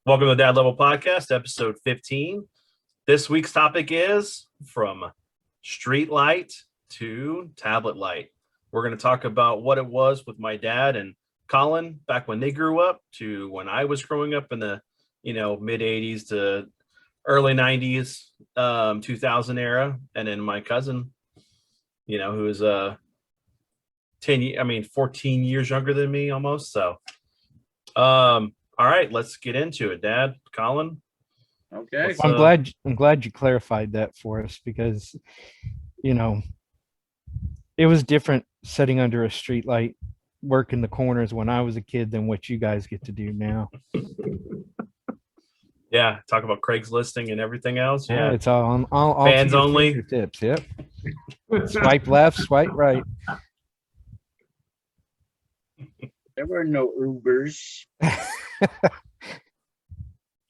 Welcome to the Dad Level Podcast, episode 15. This week's topic is from street light to tablet light. We're going to talk about what it was with my dad and Colin back when they grew up to when I was growing up in the, mid 80s to early 90s, 2000 era. And then my cousin, who is 14 years younger than me almost. So, all right, let's get into it, Dad. Colin. Okay. I'm glad you clarified that for us because it was different sitting under a street light working the corners when I was a kid than what you guys get to do now. Yeah, talk about Craigslisting and everything else. Yeah, it's all fans only tips. Yep. Swipe left, swipe right. There were no Ubers.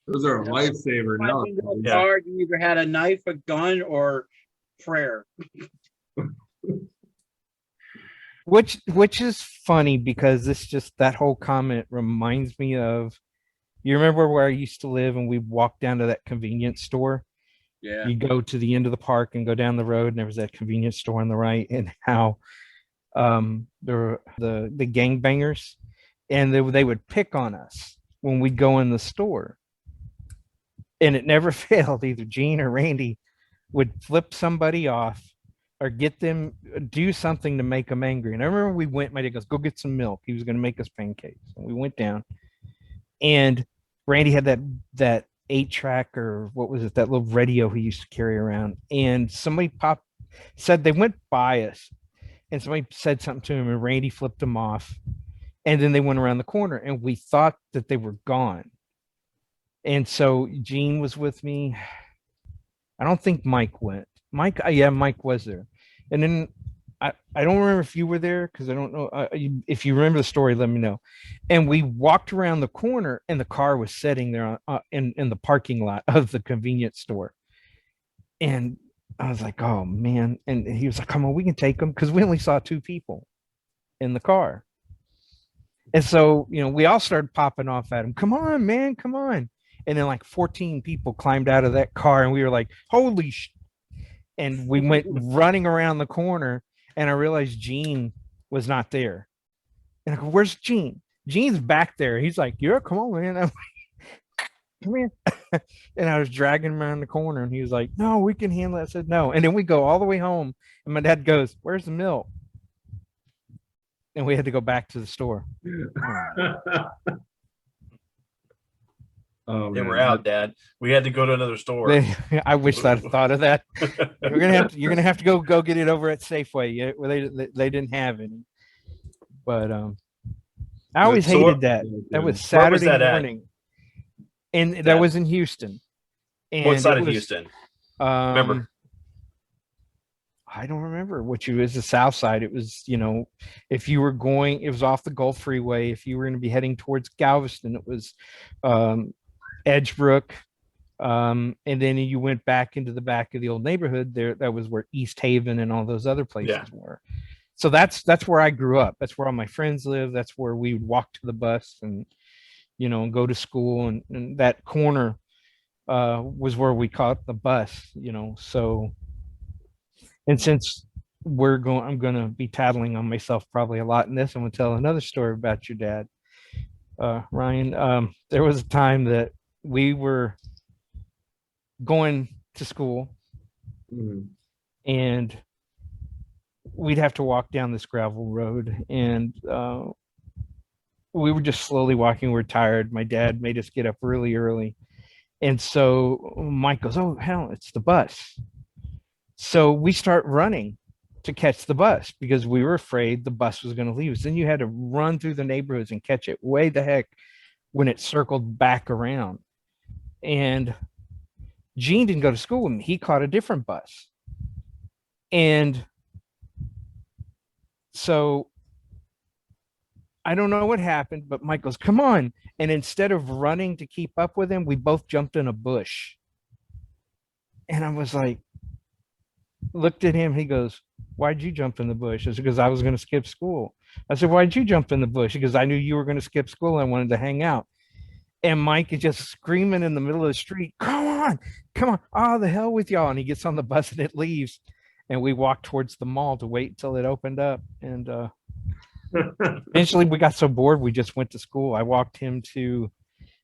Those are a lifesaver now. Yeah. You either had a knife, a gun, or prayer. Which is funny because that whole comment reminds me of, you remember where I used to live and we walked down to that convenience store? Yeah. You go to the end of the park and go down the road and there was that convenience store on the right, and how there were the gangbangers and they would pick on us when we'd go in the store. And it never failed. Either Gene or Randy would flip somebody off or get them do something to make them angry. And I remember we went, my dad goes, go get some milk. He was going to make us pancakes. And we went down and Randy had that 8-track, or what was it? That little radio he used to carry around. And somebody said they went by us and somebody said something to him and Randy flipped them off. And then they went around the corner and we thought that they were gone. And so Gene was with me. I don't think Mike went. Mike was there. And then I don't remember if you were there because I don't know. If you remember the story, let me know. And we walked around the corner and the car was sitting there in the parking lot of the convenience store. And I was like, oh, man. And he was like, come on, we can take them, because we only saw 2 people in the car. And so, we all started popping off at him. Come on, man, come on. And then like 14 people climbed out of that car and we were like, holy sh! And we went running around the corner and I realized Gene was not there. And I go, where's Gene? Gene's back there. He's like, yeah, come on, man. I'm like, come here. And I was dragging him around the corner and he was like, no, we can handle it. I said, no. And then we go all the way home and my dad goes, where's the milk? And we had to go back to the store. They were out, Dad. We had to go to another store. I wish I'd thought of that. You're gonna have to go get it over at Safeway. They didn't have any. But I always hated that. That was Saturday morning, and that was in Houston. And what side of Houston? Remember? I don't remember which it was. The south side. It was, if you were going, it was off the Gulf Freeway. If you were going to be heading towards Galveston, it was Edgebrook, and then you went back into the back of the old neighborhood there. That was where East Haven and all those other places were. So that's where I grew up. That's where all my friends lived. That's where we would walk to the bus and go to school, and that corner was where we caught the bus. So, and since I'm gonna be tattling on myself probably a lot in this, I'm gonna tell another story about your dad, Ryan. There was a time that we were going to school and we'd have to walk down this gravel road, and we were just slowly walking. We were tired. My dad made us get up really early. And so Mike goes, oh, hell, it's the bus. So we start running to catch the bus because we were afraid the bus was going to leave us. Then you had to run through the neighborhoods and catch it way the heck when it circled back around. And Gene didn't go to school with me. He caught a different bus. And so I don't know what happened, but Mike goes, come on. And instead of running to keep up with him, we both jumped in a bush. And I was like, looked at him. He goes, why'd you jump in the bush? I said, because I was going to skip school. I said, why'd you jump in the bush? Because I knew you were going to skip school and I wanted to hang out. And Mike is just screaming in the middle of the street, come on, oh, the hell with y'all. And he gets on the bus and it leaves. And we walked towards the mall to wait until it opened up. And eventually we got so bored, we just went to school. I walked him to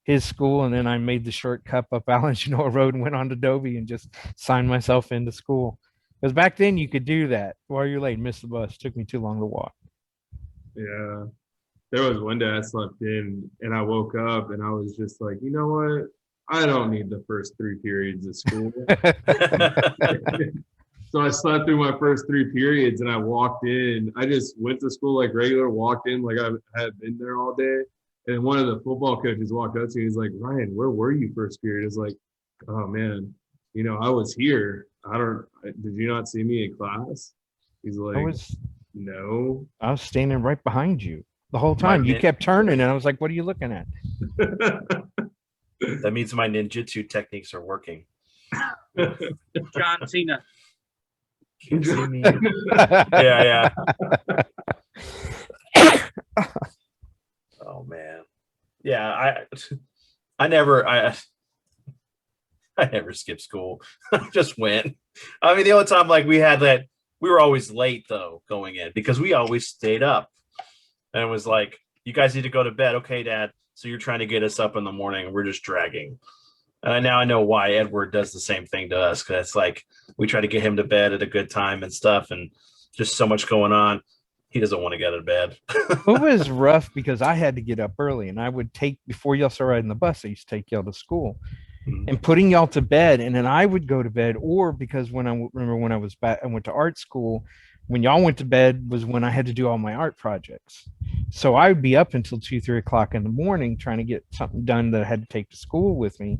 his school, and then I made the shortcut up Allen Genoa Road and went on to Dobie and just signed myself into school. Because back then you could do that while you're late, miss the bus. Took me too long to walk. Yeah. There was one day I slept in and I woke up and I was just like, you know what? I don't need the first 3 periods of school. So I slept through my first 3 periods and I walked in. I just went to school like regular, walked in like I had been there all day. And one of the football coaches walked up to me. He's like, Ryan, where were you first period? It's like, oh man, I was here. Did you not see me in class? He's like, no. I was standing right behind you the whole time. You kept turning and I was like, what are you looking at? That means my ninjutsu techniques are working. John Cena. Yeah. Oh man. Yeah, I never skipped school. I just went. I mean, the only time like we had that, we were always late though going in because we always stayed up. And it was like, you guys need to go to bed. Okay, Dad. So you're trying to get us up in the morning and we're just dragging. And now I know why Edward does the same thing to us, because it's like we try to get him to bed at a good time and stuff, and just so much going on. He doesn't want to get out of bed. It was rough because I had to get up early, and I would before y'all started riding the bus, I used to take y'all to school and putting y'all to bed. And then I would go to bed, or because when I was back, I went to art school. When y'all went to bed was when I had to do all my art projects. So I would be up until 2-3 o'clock in the morning trying to get something done that I had to take to school with me.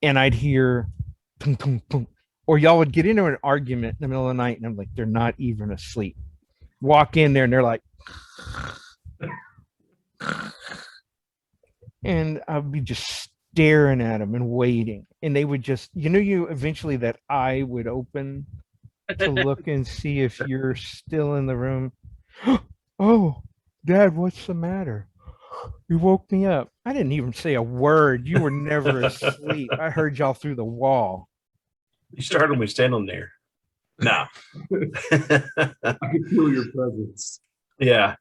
And I'd hear boom, boom, boom. Or y'all would get into an argument in the middle of the night, and I'm like, they're not even asleep. Walk in there and they're like, and I'd be just staring at them and waiting. And they would just, eventually that eye would open to look and see if you're still in the room. Oh, Dad, what's the matter? You woke me up. I didn't even say a word. You were never asleep. I heard y'all through the wall. You started me standing there. No. I could feel your presence. Yeah.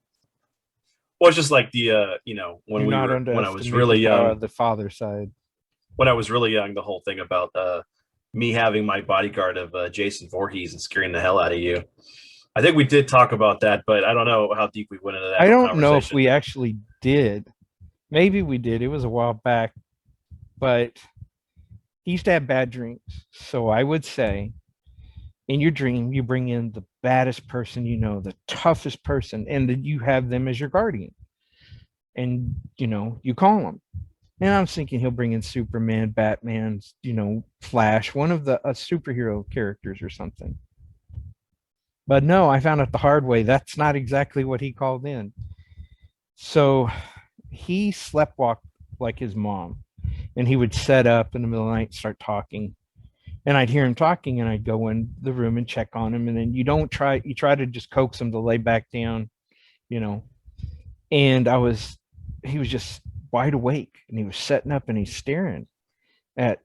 Well, it's just like the when I was really young, the father side. When I was really young, the whole thing about me having my bodyguard of Jason Voorhees and scaring the hell out of you. I think we did talk about that, but I don't know how deep we went into that. I don't know if we actually did. Maybe we did. It was a while back, but he used to have bad dreams. So I would say, in your dream, you bring in the baddest person the toughest person, and then you have them as your guardian. And, you call them. And I'm thinking he'll bring in Superman, Batman, Flash, one of the superhero characters or something. But no, I found out the hard way. That's not exactly what he called in. So he sleptwalked like his mom, and he would set up in the middle of the night and start talking. And I'd hear him talking, and I'd go in the room and check on him. And then you try to just coax him to lay back down, and he was just wide awake, and he was setting up and he's staring at,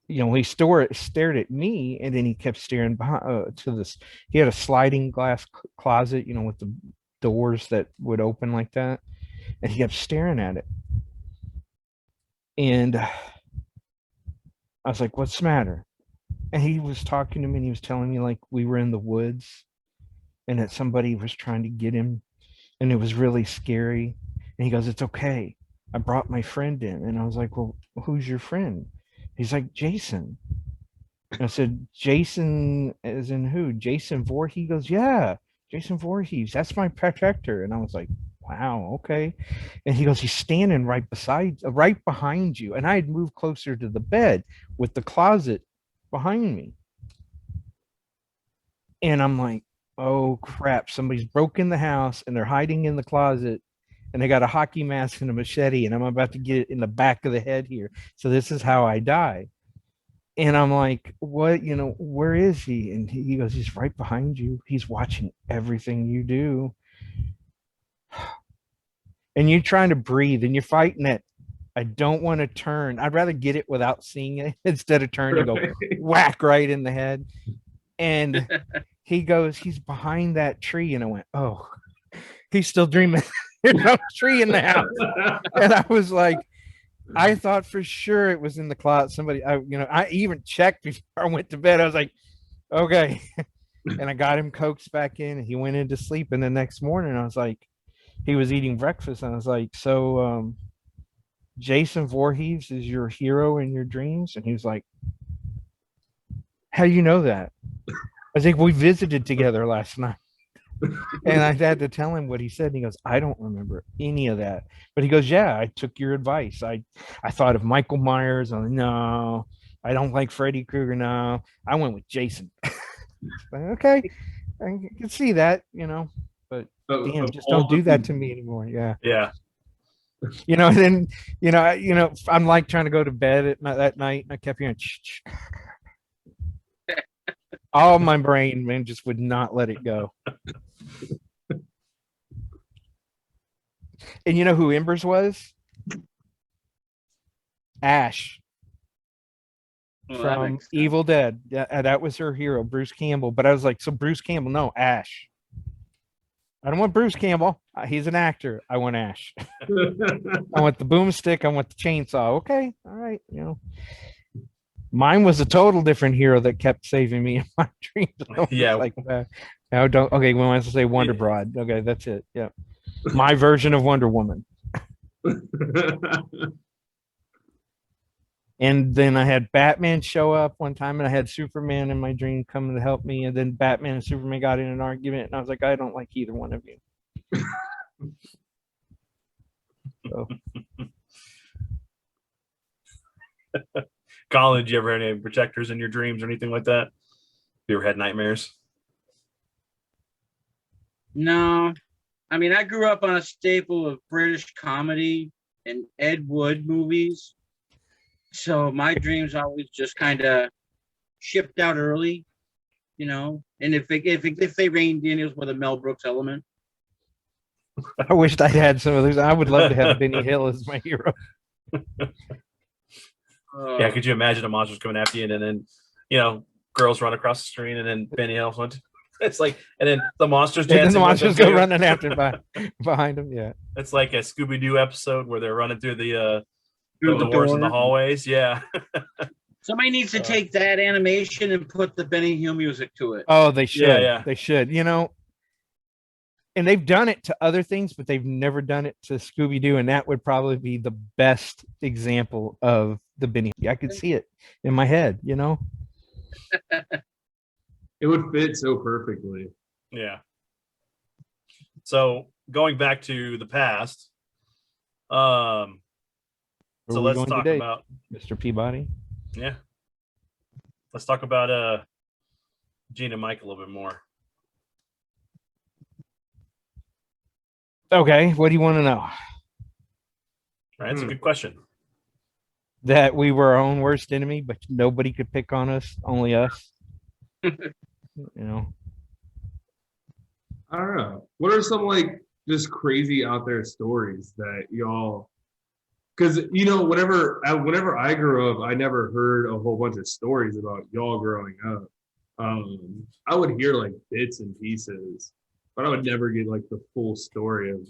he stared at me, and then he kept staring behind to this. He had a sliding glass closet, with the doors that would open like that. And he kept staring at it. And I was like, what's the matter? And he was talking to me, and he was telling me like we were in the woods and that somebody was trying to get him, and it was really scary. And he goes, it's okay. I brought my friend in. And I was like, well, who's your friend? He's like, Jason. And I said, Jason as in who? Jason Voorhees? He goes, yeah, Jason Voorhees. That's my protector. And I was like, wow, okay. And he goes, he's standing right behind you. And I had moved closer to the bed with the closet behind me. And I'm like, oh crap, somebody's broken the house and they're hiding in the closet, and they got a hockey mask and a machete, and I'm about to get it in the back of the head here. So this is how I die. And I'm like, what, where is he? And he goes, he's right behind you. He's watching everything you do. And you're trying to breathe, and you're fighting that I don't want to turn. I'd rather get it without seeing it instead of turn and go Right. whack right in the head. And he goes, he's behind that tree. And I went, oh, he's still dreaming. There's no tree in the house. And I was like, I thought for sure it was in the closet. Somebody, I even checked before I went to bed. I was like, okay. And I got him coaxed back in and he went into sleep. And the next morning I was like, he was eating breakfast. And I was like, so, Jason Voorhees is your hero in your dreams? And he was like, how do you know that? I think we visited together last night. And I had to tell him what he said. And he goes, I don't remember any of that. But he goes, yeah, I took your advice. I thought of Michael Myers. I'm like, no, I don't like Freddy Krueger. No, I went with Jason. Like, okay, I can see that, but damn, just don't do that to me anymore. Yeah. Yeah. And then, I'm like trying to go to bed that night and I kept hearing, all my brain, man, just would not let it go. And you know who Embers was? Ash Well, that from makes sense. Evil Dead. Yeah, that was her hero, Bruce Campbell. But I was like, so Bruce Campbell, no, Ash. I don't want Bruce Campbell. He's an actor. I want Ash. I want the boomstick. I want the chainsaw. Okay, all right. Mine was a total different hero that kept saving me in my dreams. Yeah. Like that. I don't. Okay, we want to say Wonder Yeah. Broad. Okay, that's it. Yeah, my version of Wonder Woman. And then I had Batman show up one time, and I had Superman in my dream coming to help me. And then Batman and Superman got in an argument, and I was like, I don't like either one of you. So, Colin, did you ever have any protectors in your dreams or anything like that? You ever had nightmares? No, I mean, I grew up on a staple of British comedy and Ed Wood movies. So my dreams always just kind of shipped out early, and if they reined in, it was with a Mel Brooks element. I wished I had some of those. I would love to have Benny Hill as my hero. Yeah, could you imagine the monsters coming after you, and then girls run across the screen, and then Benny Hill went. It's like, and then the monsters And then dancing. the with monsters them, go too. running after behind him. Yeah. It's like a Scooby Doo episode where they're running through the Through the doors in the door. hallways. Yeah. Somebody needs to take that animation and put the Benny Hill music to it. Oh, they should. yeah. They should. And they've done it to other things, but they've never done it to Scooby Doo, and that would probably be the best example of the Benny. I could see it in my head. It would fit so perfectly. Yeah. So going back to the past, Where so we let's going talk today, about Mr. Peabody. let's talk about Gene and Mike a little bit more. Okay, what do you want to know? Right, that's a good question. That we were our own worst enemy, but nobody could pick on us, only us. I don't know. What are some just crazy out there stories that y'all? Because whenever I grew up, I never heard a whole bunch of stories about y'all growing up. I would hear bits and pieces, but I would never get the full story of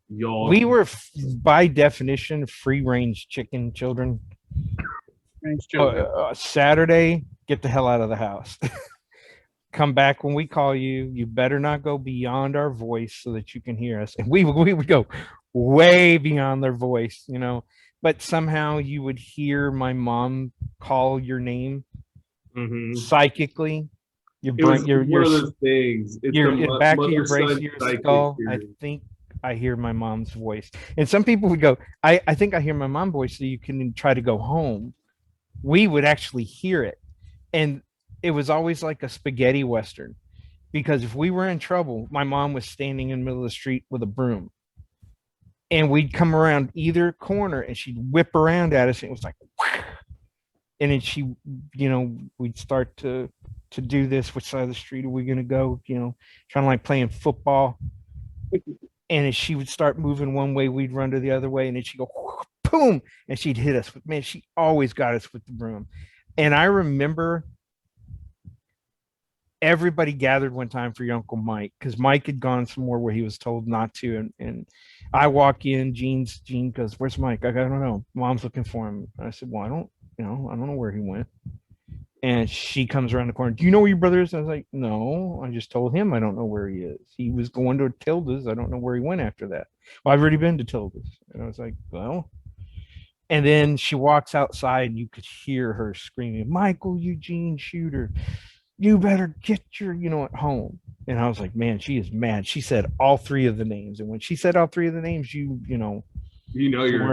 y'all. We were, by definition, free range chicken children. Strange children. Saturday, get the hell out of the house. Come back when we call you. You better not go beyond our voice so that you can hear us. And we would go way beyond their voice, but somehow you would hear my mom call your name Mhm. psychically. Your It was brain, one of those things. It's your the back of your mother-son brain, your psychic skull. I theory. think I hear my mom's voice. And some people would go, I think I hear my mom's voice, so you can try to go home. We would actually hear it. And it was always like a spaghetti western, because if we were in trouble, my mom was standing in the middle of the street with a broom. And we'd come around either corner and she'd whip around at us, and it was like, and then she, we'd start to do this. Which side of the street are we going to go? Kind of like playing football. And as she would start moving one way, we'd run to the other way, and then she'd go boom, and she'd hit us. Man, she always got us with the broom. And I remember everybody gathered one time for your Uncle Mike, because Mike had gone somewhere where he was told not to. And I walk in, Gene goes, "Where's Mike?" I go, "I don't know. Mom's looking for him." I said, "Well, I don't know where he went." And she comes around the corner. "Do you know where your brother is?" I was like, "No, I just told him I don't know where he is. He was going to Tilda's. I don't know where he went after that." "Well, I've already been to Tilda's." And I was like, "Well," and then she walks outside and you could hear her screaming, "Michael Eugene Shooter, you better get your, at home." And I was like, man, she is mad. She said all three of the names. And when she said all three of the names, you're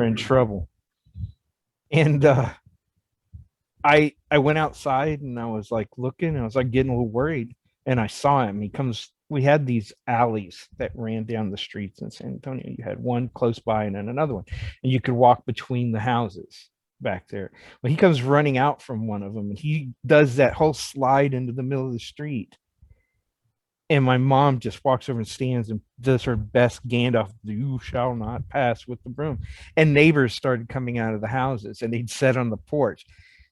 in trouble. And I went outside and I was like looking, and I was like getting a little worried. And I saw him. We had these alleys that ran down the streets in San Antonio. You had one close by and then another one. And you could walk between the houses back there. But he comes running out from one of them, and he does that whole slide into the middle of the street. And my mom just walks over and stands and does her best Gandalf, "You shall not pass," with the broom. And neighbors started coming out of the houses, and they'd sit on the porch.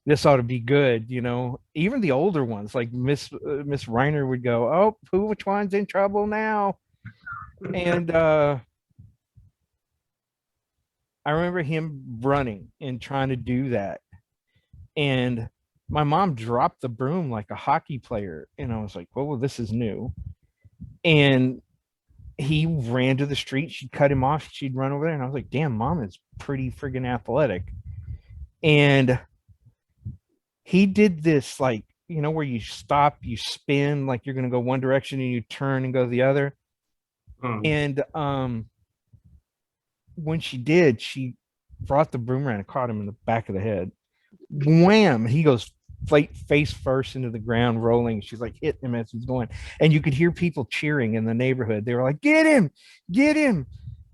This ought to be good, Even the older ones, like Miss Reiner, would go, "Oh, which one's in trouble now?" And I remember him running and trying to do that. And my mom dropped the broom like a hockey player. And I was like, well, this is new. And he ran to the street. She'd cut him off. She'd run over there. And I was like, damn, Mom is pretty friggin' athletic. And he did this, like, where you stop, you spin like you're going to go one direction, and you turn and go the other. And when she did, she brought the broom around and caught him in the back of the head. Wham! He goes face first into the ground, rolling. She's like hitting him as he's going, and you could hear people cheering in the neighborhood. They were like, "Get him, get him!"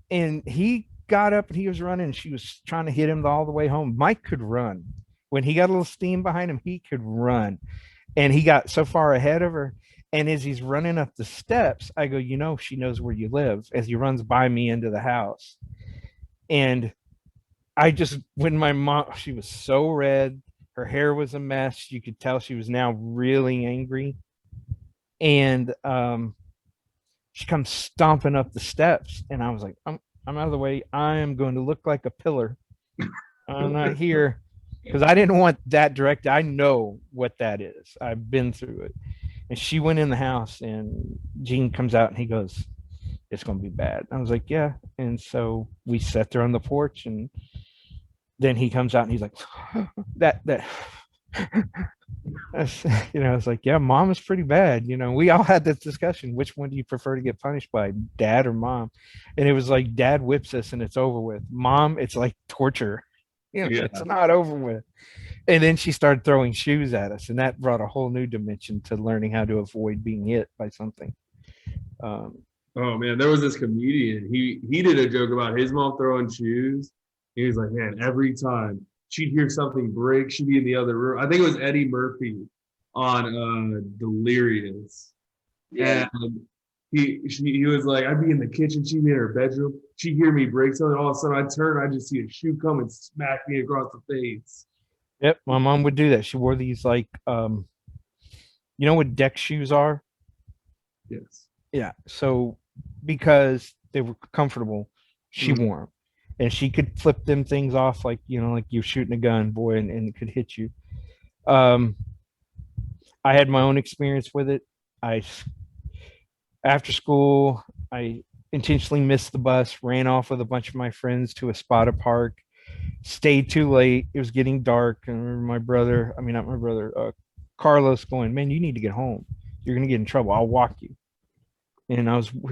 And he got up and he was running. She was trying to hit him all the way home. Mike could run. When he got a little steam behind him, he could run. And he got so far ahead of her. And as he's running up the steps, I go, she knows where you live, as he runs by me into the house. And when my mom, she was so red, her hair was a mess. You could tell she was now really angry. And she comes stomping up the steps. And I was like, I'm out of the way. I am going to look like a pillar. I'm not here. Because I didn't want that direct. I know what that is. I've been through it. And she went in the house, and Gene comes out and he goes, "It's going to be bad." I was like, yeah. And so we sat there on the porch, and then he comes out and he's like, that, I was like, yeah, Mom is pretty bad. We all had this discussion. Which one do you prefer to get punished by, Dad or Mom? And it was like, Dad whips us and it's over with. Mom, it's like torture. It's not over with. And then she started throwing shoes at us, and that brought a whole new dimension to learning how to avoid being hit by something. Oh man, there was this comedian. He did a joke about his mom throwing shoes. He was like, man, every time she'd hear something break, she'd be in the other room. I think it was Eddie Murphy on Delirious. Yeah. And he was like, I'd be in the kitchen, she'd be in her bedroom, she'd hear me break something, all of a sudden I'd turn, I'd just see a shoe come and smack me across the face. Yep, my mom would do that. She wore these like what deck shoes are? Yes. Yeah. So because they were comfortable, she wore them. And she could flip them things off like you're shooting a gun, boy, and it could hit you. I had my own experience with it. After school, I intentionally missed the bus, ran off with a bunch of my friends to a spot at park, stayed too late. It was getting dark. And I remember Carlos going, "Man, you need to get home. You're going to get in trouble. I'll walk you." And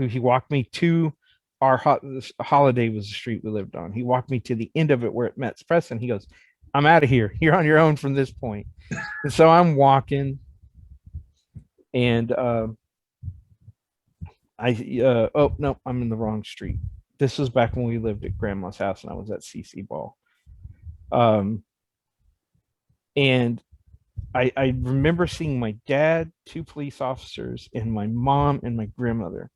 he walked me to our Holiday was the street we lived on. He walked me to the end of it where it met Preston. He goes, "I'm out of here. You're on your own from this point." And so I'm walking, and oh no, I'm in the wrong street. This was back when we lived at Grandma's house, and I was at CC Ball. And I remember seeing my dad, two police officers, and my mom and my grandmother.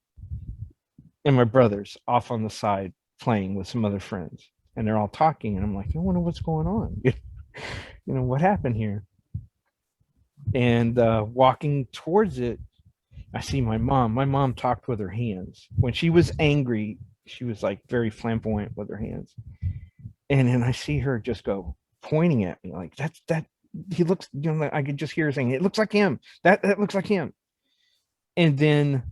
and my brother's off on the side playing with some other friends, and they're all talking, and I'm like, I wonder what's going on. What happened here? And walking towards it, I see my mom. My mom talked with her hands. When she was angry, she was like very flamboyant with her hands. And then I see her just go pointing at me like, that's that he looks, I could just hear her saying, it looks like him. That looks like him. And then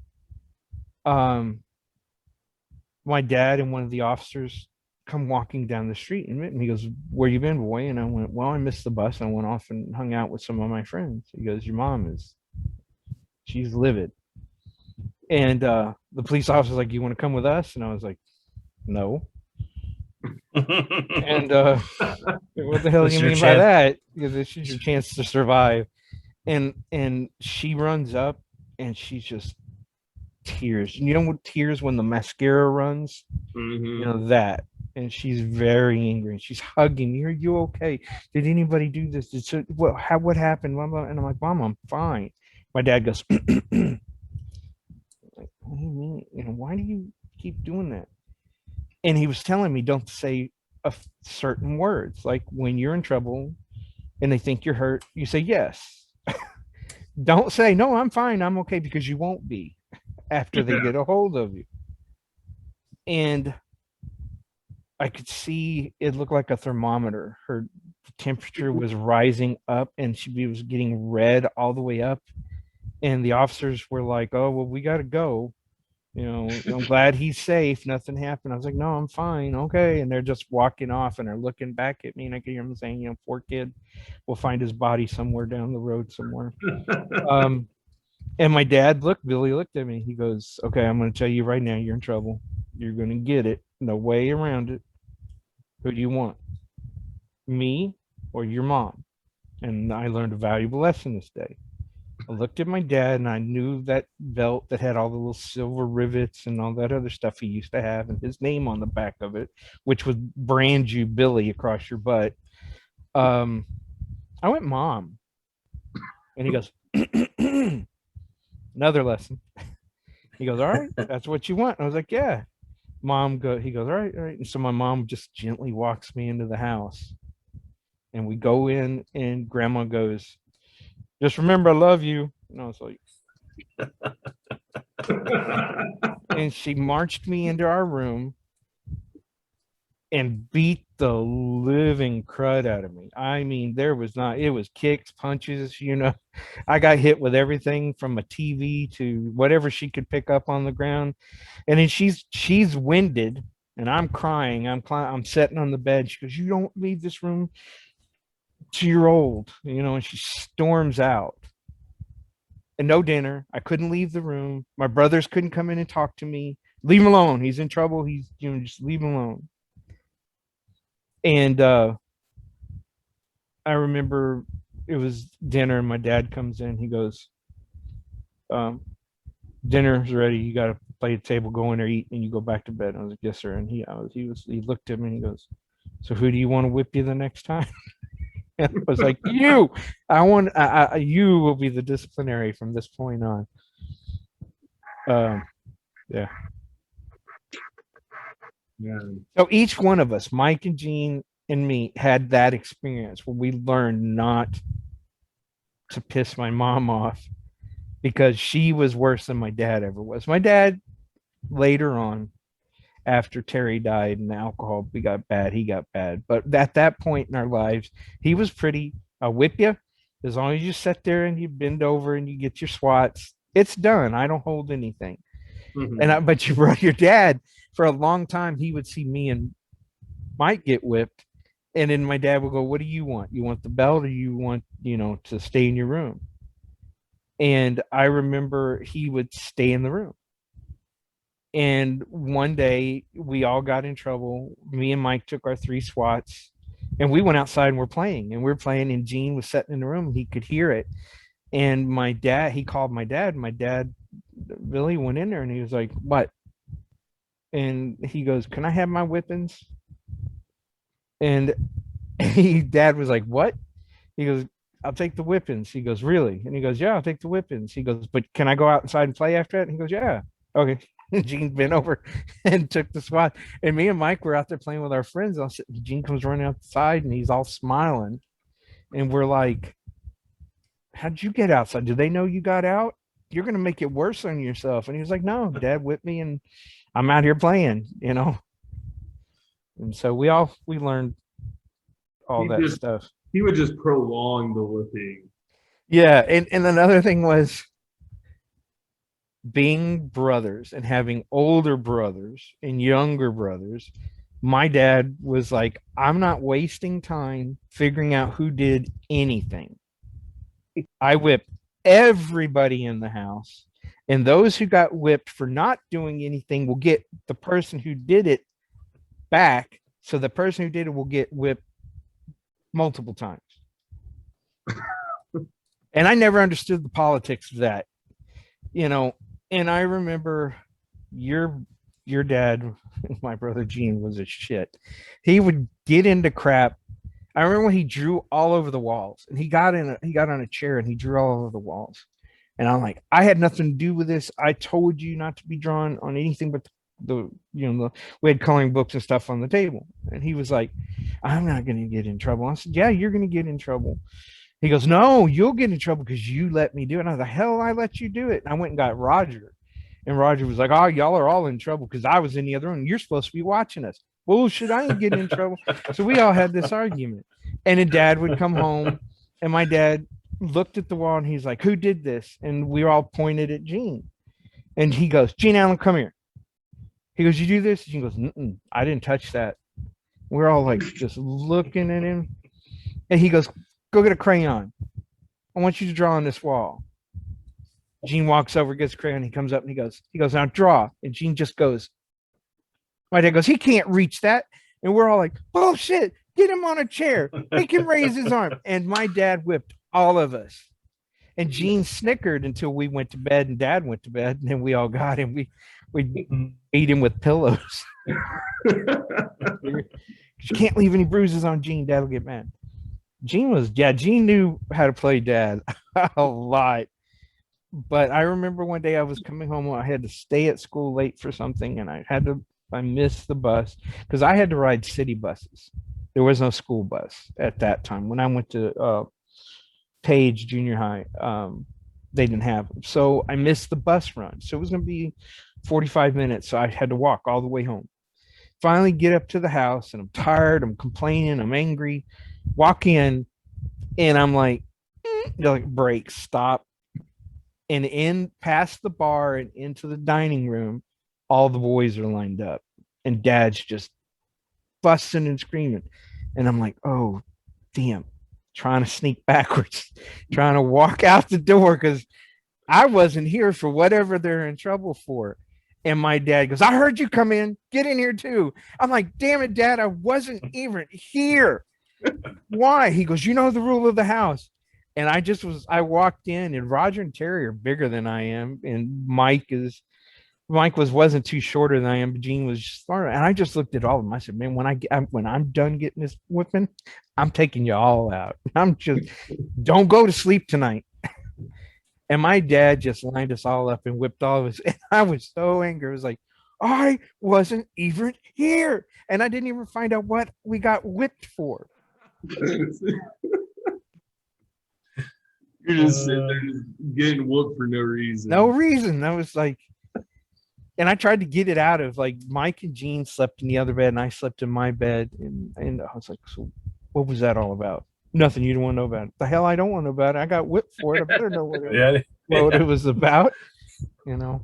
my dad and one of the officers come walking down the street, and he goes, where you been, boy? And I went, well, I missed the bus. And I went off and hung out with some of my friends. He goes, your mom she's livid. And the police officer was like, you want to come with us? And I was like, no. And what the hell do you mean by that? Because this is your chance to survive. And she runs up, and she's just tears. You know what tears when the mascara runs? That. And she's very angry. And she's hugging me. Are you okay? Did anybody do this? What happened? And I'm like, Mom, I'm fine. My dad goes, like, what do you mean? Why do you keep doing that? And he was telling me, don't say certain words. Like when you're in trouble and they think you're hurt, you say yes. Don't say, no, I'm fine, I'm okay, because you won't be after they get a hold of you. And I could see it looked like a thermometer. Her temperature was rising up, and she was getting red all the way up. And the officers were like, oh, well, we got to go. I'm glad he's safe. Nothing happened. I was like, no, I'm fine. Okay. And they're just walking off, and they're looking back at me, and I can hear them saying, poor kid, we'll find his body somewhere down the road somewhere. And my dad Billy looked at me. He goes, okay, I'm going to tell you right now, you're in trouble. You're going to get it. No way around it. Who do you want? Me or your mom? And I learned a valuable lesson this day. I looked at my dad, and I knew that belt that had all the little silver rivets and all that other stuff he used to have, and his name on the back of it, which would brand you Billy across your butt. I went, Mom. And he goes, another lesson. He goes, all right, that's what you want. And I was like, yeah. He goes, all right, all right. And so my mom just gently walks me into the house, and we go in, and Grandma goes, just remember, I love you. And I was like, and she marched me into our room and beat the living crud out of me. I mean, it was kicks, punches, I got hit with everything from a TV to whatever she could pick up on the ground. And then she's winded, and I'm crying. I'm sitting on the bed. She goes, you don't leave this room till you're old, and she storms out. And no dinner. I couldn't leave the room. My brothers couldn't come in and talk to me. Leave him alone. He's in trouble. He's, just leave him alone. And I remember it was dinner, and my dad comes in. He goes, dinner's ready. You got to play the table, go in there, eat, and you go back to bed. I was like, yes, sir. And he looked at me, and he goes, so who do you want to whip you the next time? And I was like, you will be the disciplinary from this point on. Yeah. So each one of us, Mike and Gene and me, had that experience where we learned not to piss my mom off, because she was worse than my dad ever was. My dad, later on, after Terry died and alcohol he got bad. But at that point in our lives, he was pretty, I'll whip you. As long as you sit there and you bend over and you get your swats, it's done. I don't hold anything. Mm-hmm. But your dad, for a long time, he would see me and Mike get whipped. And then my dad would go, what do you want? You want the belt, or you want, to stay in your room? And I remember he would stay in the room. And one day we all got in trouble. Me and Mike took our 3 swats, and we went outside and we're playing. And and Gene was sitting in the room, and he could hear it. And he called my dad. My dad really went in there, and he was like, what? And he goes, can I have my whippings? And dad was like, what? He goes, I'll take the whippings. He goes, really? And he goes, yeah, I'll take the whippings. He goes, but can I go outside and play after that? And he goes, yeah. Okay. And Gene bent over and took the swat. And me and Mike were out there playing with our friends. Gene comes running outside and he's all smiling. And we're like, how'd you get outside? Do they know you got out? You're going to make it worse on yourself. And he was like, no, Dad whipped me and I'm out here playing, you know? And so we learned all that stuff. He would just prolong the whipping. Yeah. And another thing was being brothers and having older brothers and younger brothers. My dad was like, I'm not wasting time figuring out who did anything. I whip everybody in the house, and those who got whipped for not doing anything will get the person who did it back. So the person who did it will get whipped multiple times. And I never understood the politics of that, you know. And I remember your dad, my brother Gene, was a shit. He would get into crap. I remember when he drew all over the walls, and he got on a chair and he drew all over the walls. And I'm like, I had nothing to do with this. I told you not to be drawn on anything but we had coloring books and stuff on the table. And he was like, I'm not going to get in trouble. I said, yeah, you're going to get in trouble. He goes, no, you'll get in trouble because you let me do it. And I was like, hell, I let you do it. And I went and got Roger. And Roger was like, oh, y'all are all in trouble because I was in the other room. You're supposed to be watching us. Well, should I ain't getting in trouble? So we all had this argument. And then Dad would come home, and my dad looked at the wall, and he's like, who did this? And we all pointed at Gene. And he goes, Gene Allen, come here. He goes, you do this? Gene goes, I didn't touch that. We're all like just looking at him. And he goes, go get a crayon. I want you to draw on this wall. Gene walks over, gets a crayon. He comes up and he goes, now draw. And Gene just goes. My dad goes, he can't reach that. And we're all like, bullshit, get him on a chair. He can raise his arm. And my dad whipped all of us. And Gene snickered until we went to bed and Dad went to bed. And then we all got him. We ate him with pillows. You can't leave any bruises on Gene. Dad will get mad. Gene knew how to play Dad a lot. But I remember one day I was coming home. I had to stay at school late for something, and I missed the bus because I had to ride city buses. There was no school bus at that time. When I went to Page Junior High, they didn't have them. So I missed the bus run. So it was going to be 45 minutes. So I had to walk all the way home. Finally get up to the house, and I'm tired. I'm complaining. I'm angry. Walk in, and I'm like, they're like, break, stop. And in past the bar and into the dining room, all the boys are lined up, and Dad's just fussing and screaming. And I'm like, oh, damn, trying to sneak backwards, trying to walk out the door because I wasn't here for whatever they're in trouble for. And my dad goes, I heard you come in. Get in here too. I'm like, damn it, Dad, I wasn't even here. Why? He goes, you know the rule of the house. And I walked in, and Roger and Terry are bigger than I am. And Mike wasn't too shorter than I am, but Gene was just smarter. And I just looked at all of them. I said, man, when I'm done getting this whipping, I'm taking you all out. Don't go to sleep tonight. And my dad just lined us all up and whipped all of us. And I was so angry. It was like, I wasn't even here. And I didn't even find out what we got whipped for. You're just sitting there just getting whooped for no reason. No reason. I was like, and I tried to get it out of like Mike and Gene slept in the other bed and I slept in my bed. And I was like, so what was that all about? Nothing. You don't want to know about it. The hell I don't want to know about it. I got whipped for it. I better know what it was about, you know.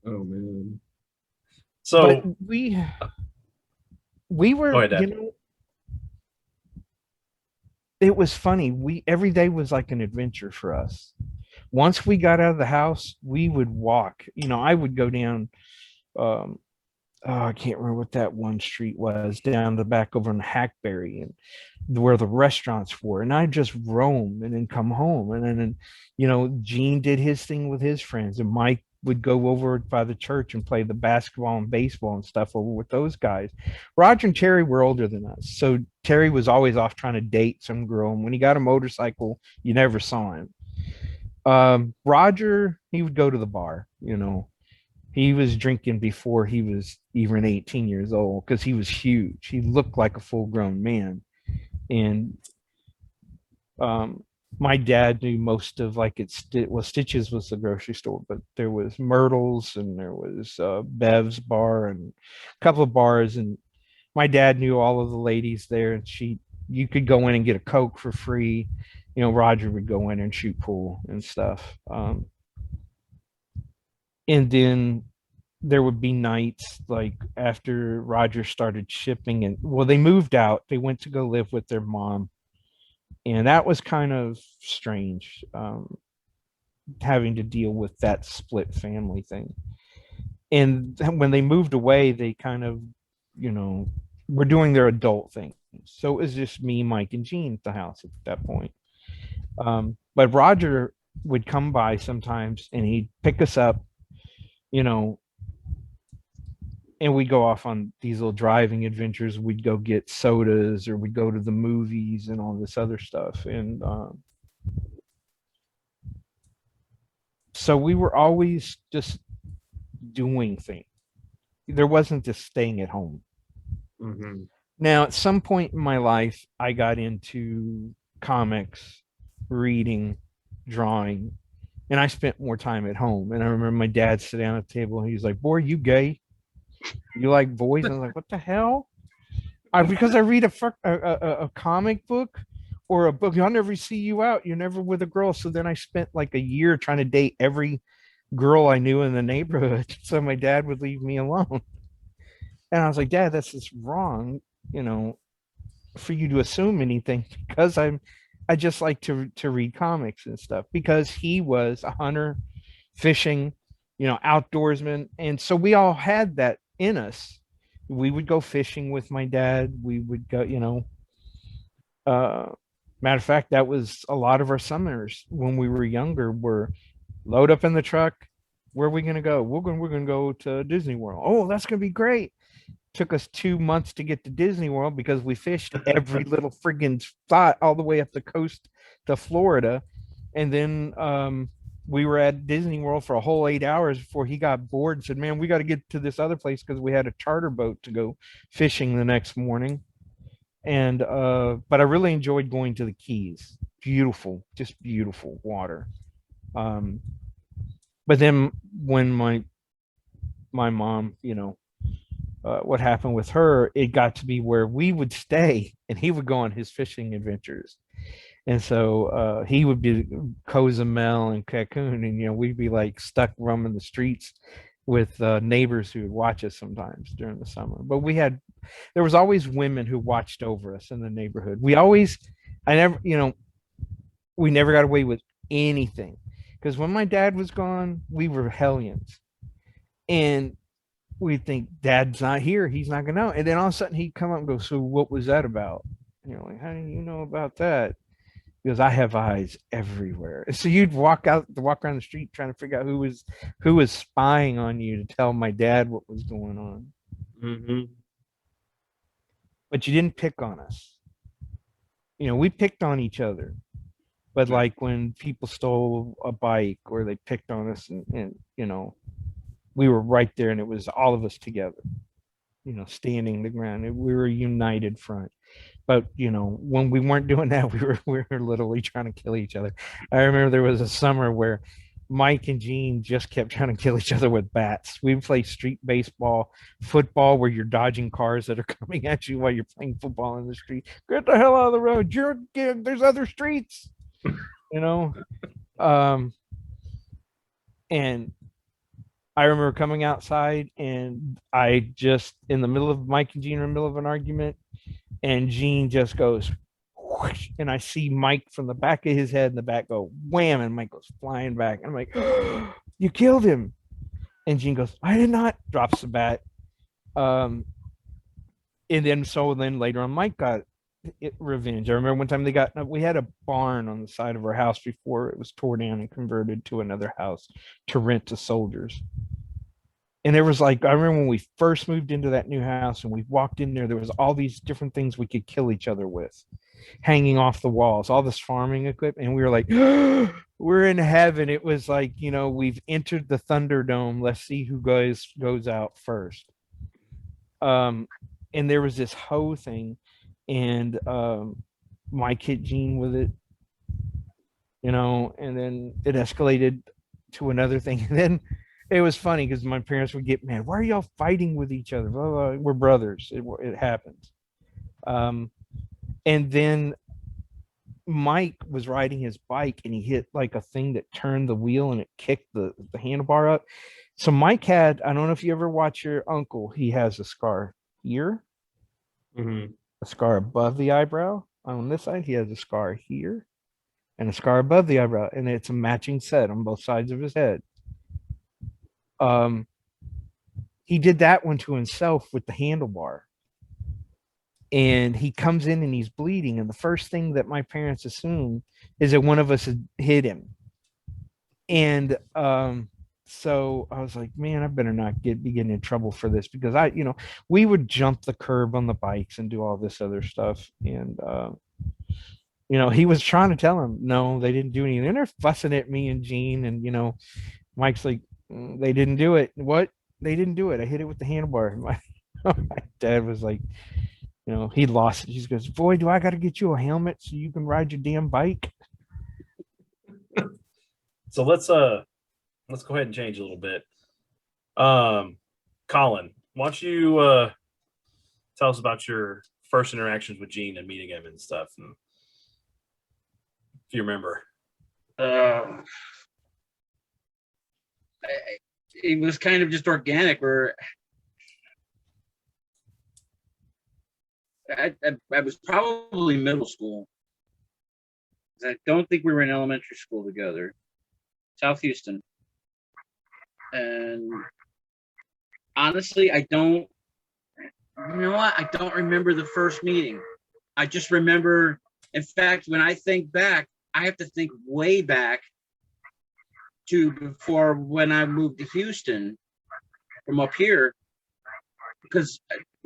Oh man. So but we were, ahead, Dad. you know, it was funny. Every day was like an adventure for us. Once we got out of the house, we would walk. You know, I would go down. I can't remember what that one street was down the back over in Hackberry and where the restaurants were. And I just roam and then come home. And then, you know, Gene did his thing with his friends, and Mike would go over by the church and play the basketball and baseball and stuff over with those guys. Roger and Terry were older than us. So Terry was always off trying to date some girl. And when he got a motorcycle, you never saw him. Roger, he would go to the bar, you know. He was drinking before he was even 18 years old because he was huge. He looked like a full grown man. And my dad knew most of like Stitches was the grocery store, but there was Myrtle's and there was Bev's bar and a couple of bars. And my dad knew all of the ladies there, and you could go in and get a Coke for free. Roger would go in and shoot pool and stuff. And then there would be nights like after Roger started shipping, and well, they moved out, they went to go live with their mom, and that was kind of strange, having to deal with that split family thing. And when they moved away, they kind of were doing their adult thing, so it was just me, Mike, and Gene at the house at that point. But Roger would come by sometimes and he'd pick us up, and we'd go off on these little driving adventures. We'd go get sodas or we'd go to the movies and all this other stuff. And so we were always just doing things. There wasn't just staying at home. Mm-hmm. Now, at some point in my life, I got into comics, reading, drawing, and I spent more time at home. And I remember my dad sit down at the table and he's like, "Boy, you gay? You like boys?" And I was like, "What the hell?" Because I read a comic book or a book, I'll never see you out. You're never with a girl. So then I spent like a year trying to date every girl I knew in the neighborhood so my dad would leave me alone. And I was like, "Dad, that's just wrong, for you to assume anything, because I just like to read comics and stuff." Because he was a hunter, fishing, outdoorsman. And so we all had that in us. We would go fishing with my dad. We would go, matter of fact, that was a lot of our summers when we were younger, were load up in the truck. Where are we going to go? We're going to go to Disney World. Oh, that's going to be great. Took us 2 months to get to Disney World because we fished every little friggin' spot all the way up the coast to Florida. And then we were at Disney World for a whole 8 hours before he got bored and said, "Man, we got to get to this other place," because we had a charter boat to go fishing the next morning. And but I really enjoyed going to the Keys. Beautiful, just beautiful water. But then when my mom, what happened with her, it got to be where we would stay and he would go on his fishing adventures. And so he would be Cozumel and Cancun, and we'd be like stuck roaming the streets with neighbors who would watch us sometimes during the summer. But there was always women who watched over us in the neighborhood. We never got away with anything, because when my dad was gone, we were hellions. And we'd think, "Dad's not here, he's not gonna know." And then all of a sudden he'd come up and go, "So what was that about?" Like, "How do you know about that?" Because I have eyes everywhere. So you'd walk around the street trying to figure out who was spying on you to tell my dad what was going on. Mm-hmm. But you didn't pick on us. We picked on each other. But like when people stole a bike or they picked on us, and we were right there, and it was all of us together, standing the ground. We were a united front. But when we weren't doing that, we were literally trying to kill each other. I remember there was a summer where Mike and Gene just kept trying to kill each other with bats. We would play street baseball, football, where you're dodging cars that are coming at you while you're playing football in the street. "Get the hell out of the road! There's other streets." And I remember coming outside, and I just, in the middle of Mike and Gene in the middle of an argument, and Gene just goes whoosh, and I see Mike from the back of his head in the back go wham, and Mike goes flying back. And I'm like, "You killed him." And Gene goes, "I did not," drops the bat. And then later on, Mike got revenge. I remember one time we had a barn on the side of our house before it was torn down and converted to another house to rent to soldiers. And there was I remember when we first moved into that new house and we walked in there was all these different things we could kill each other with. hanging off the walls, all this farming equipment, and we were like, we're in heaven. It was like, we've entered the Thunderdome. Let's see who goes out first. And there was this hoe thing, and my kid Gene with it, and then it escalated to another thing. And then it was funny because my parents would get mad. Why are y'all fighting with each other? Blah, blah, blah. We're brothers. It happens. And then Mike was riding his bike and he hit like a thing that turned the wheel and it kicked the handlebar up. So Mike had, I don't know if you ever watch your uncle, he has a scar here, Mm-hmm. a scar above the eyebrow. On this side, he has a scar here and a scar above the eyebrow, and it's a matching set on both sides of his head. He did that one to himself with the handlebar. And he comes in and he's bleeding. And the first thing that my parents assume is that one of us had hit him. And so I was like, man, I better not be getting in trouble for this, because we would jump the curb on the bikes and do all this other stuff. And, he was trying to tell him, no, they didn't do anything. And they're fussing at me and Gene. And, Mike's like, they didn't do it. What? They didn't do it. I hit it with the handlebar. My dad was like, he lost it. He goes, boy, do I got to get you a helmet so you can ride your damn bike? So let's go ahead and change a little bit. Colin, why don't you tell us about your first interactions with Gene and meeting him and stuff, and if you remember. It was kind of just organic. Where I was probably middle school. I don't think we were in elementary school together. South Houston. And honestly, I don't remember the first meeting. I just remember, in fact, when I think back, I have to think way back to before when I moved to Houston from up here, because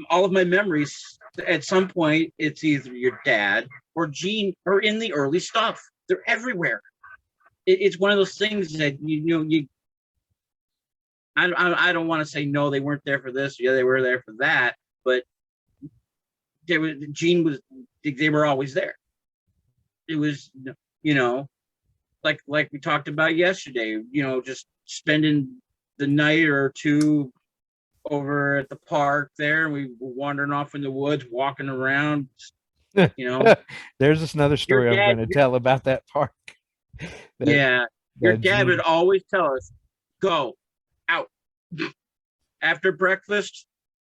all of my memories, at some point, it's either your dad or Gene or in the early stuff. They're everywhere. It's one of those things that I don't want to say no, they weren't there for this. Yeah, they were there for that, but they were always there. It was, like we talked about yesterday, just spending the night or two over at the park there, and we were wandering off in the woods, walking around, There's just another story I'm going to tell about that park. Your dad would always tell us, go out after breakfast,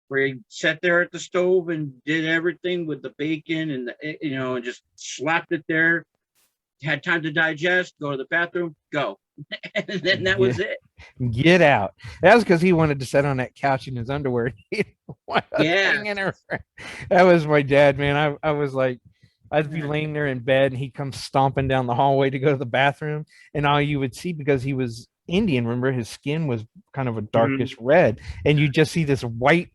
where he sat there at the stove and did everything with the bacon and and just slapped it there. Had time to digest, go to the bathroom, go. And then that was it. Get out. That was because he wanted to sit on that couch in his underwear. That was my dad, man. I was like, I'd be laying there in bed and he'd come stomping down the hallway to go to the bathroom. And all you would see, because he was Indian, remember, his skin was kind of a darkish red. And you just see this white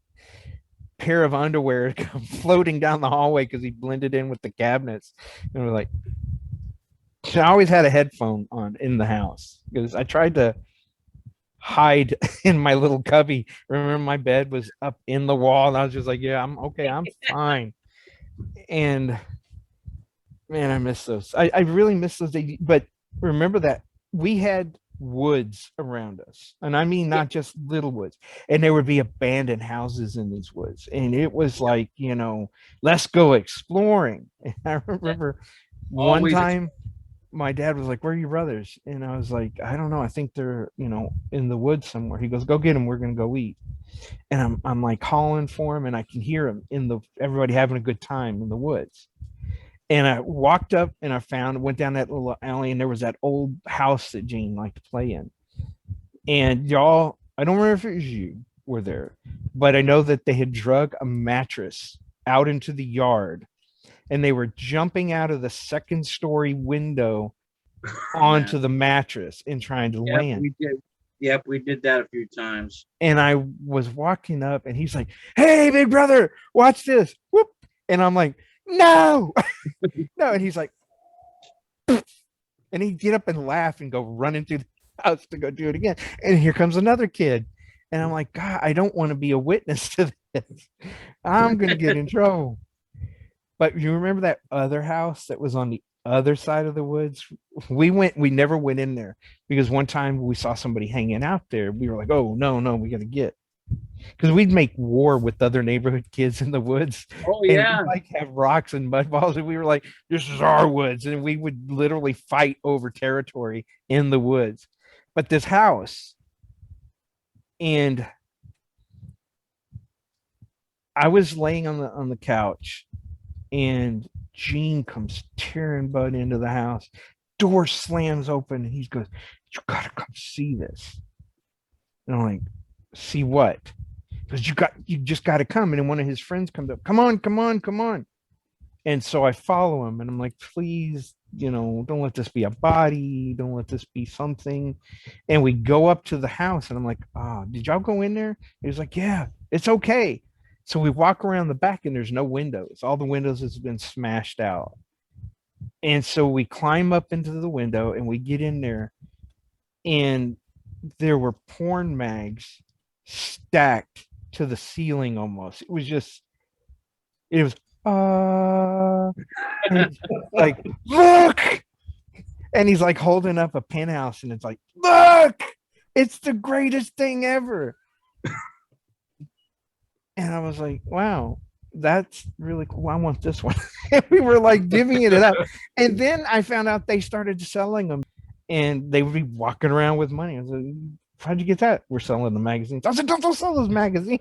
pair of underwear come floating down the hallway because he blended in with the cabinets. And we're like, I always had a headphone on in the house because I tried to hide in my little cubby. Remember, my bed was up in the wall and I was just like, yeah, I'm okay. I'm fine. And man, I miss those. I really miss those days. But remember that we had woods around us, and I mean not just little woods, and there would be abandoned houses in these woods, and it was like, let's go exploring. And I remember one time my dad was like, where are your brothers? And I was like, I don't know, I think they're in the woods somewhere. He goes, go get them, we're gonna go eat. And I'm like calling for him, and I can hear him everybody having a good time in the woods. And I walked up and went down that little alley, and there was that old house that Gene liked to play in. And y'all, I don't remember if it was you were there, but I know that they had drug a mattress out into the yard, and they were jumping out of the second story window onto the mattress and trying to land. We did. Yep, we did that a few times. And I was walking up, and he's like, hey, big brother, watch this. Whoop. And I'm like, no, no. And he's like, and he'd get up and laugh and go running through the house to go do it again. And here comes another kid. And I'm like, God, I don't want to be a witness to this. I'm going to get in trouble. But you remember that other house that was on the other side of the woods? We never went in there because one time we saw somebody hanging out there. We were like, oh, no, we got to get. Because we'd make war with other neighborhood kids in the woods. Oh And yeah. we'd like have rocks and mud balls. And we were like, this is our woods. And we would literally fight over territory in the woods. But this house, and I was laying on the couch, and Gene comes tearing butt into the house. Door slams open, and he goes, "You gotta come see this." And I'm like, "See what?" Because you just gotta come. And then one of his friends comes up, "Come on." And so I follow him, and I'm like, "Please, don't let this be a body. Don't let this be something." And we go up to the house, and I'm like, "Oh, did y'all go in there?" He was like, "Yeah, it's okay." So we walk around the back, and there's no windows. All the windows has been smashed out. And so we climb up into the window, and we get in there, and there were porn mags stacked to the ceiling almost. It was like, look. And he's like holding up a penthouse, and it's like, look, it's the greatest thing ever. And I was like, wow, that's really cool. I want this one. And we were like divvying it up. And then I found out they started selling them, and they would be walking around with money. I was like, how'd you get that? We're selling the magazines. I said, don't sell those magazines.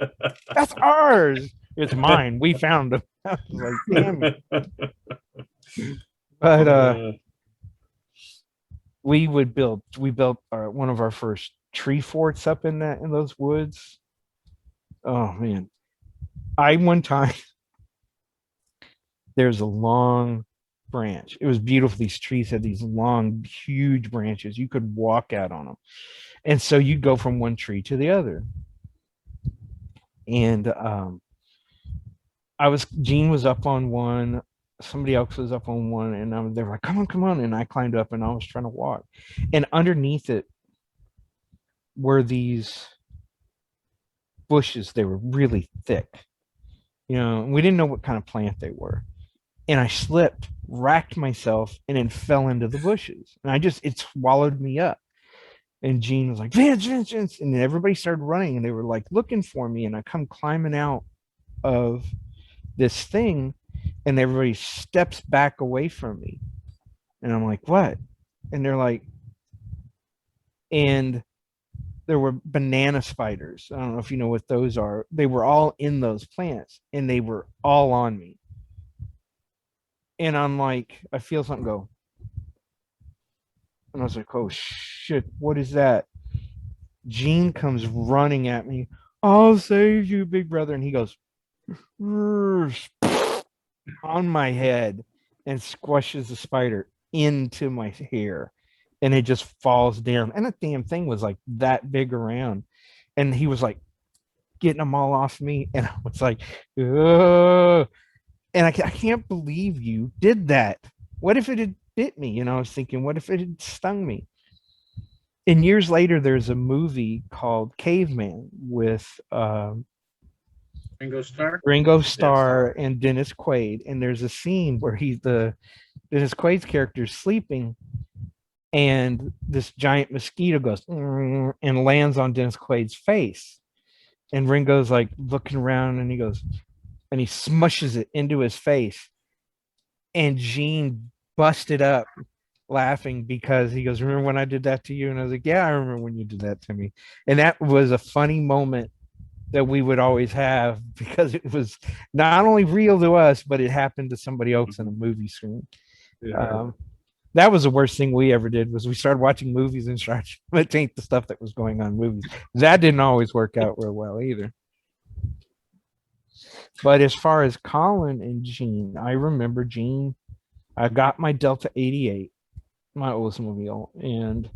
That's ours. It's mine. We found them. I was like, damn it. But we built one of our first tree forts up in those woods. Oh man. One time, there's a long branch. It was beautiful. These trees had these long, huge branches. You could walk out on them. And so you go from one tree to the other. And Gene was up on one, somebody else was up on one, and they were like, come on. And I climbed up, and I was trying to walk. And underneath it were these bushes. They were really thick. We didn't know what kind of plant they were. And I slipped, racked myself, and then fell into the bushes. And it swallowed me up. And Gene was like, Vince. And then everybody started running, and they were like looking for me. And I come climbing out of this thing, and everybody steps back away from me. And I'm like, what? And they're like, and there were banana spiders. I don't know if you know what those are. They were all in those plants, and they were all on me. And I'm like, I feel something go. And I was like, oh shit, what is that? Gene comes running at me. I'll save you, big brother. And he goes on my head and squashes the spider into my hair. And it just falls down. And the damn thing was like that big around. And he was like getting them all off me. And I was like, ugh. And I can't believe you did that. What if it had bit me? I was thinking, what if it had stung me? And years later, there's a movie called Caveman with Ringo Starr and Dennis Quaid. And there's a scene where Dennis Quaid's character is sleeping, and this giant mosquito goes and lands on Dennis Quaid's face. And Ringo's like looking around, and he goes, and he smushes it into his face. And Gene busted up laughing because he goes, remember when I did that to you? And I was like, yeah, I remember when you did that to me. And that was a funny moment that we would always have, because it was not only real to us, but it happened to somebody else in a movie screen. Yeah. That was the worst thing we ever did, was we started watching movies and tried to imitate the stuff that was going on in movies. That didn't always work out real well either. But as far as Colin and Gene, I remember Gene, I got my Delta 88, my Oldsmobile, and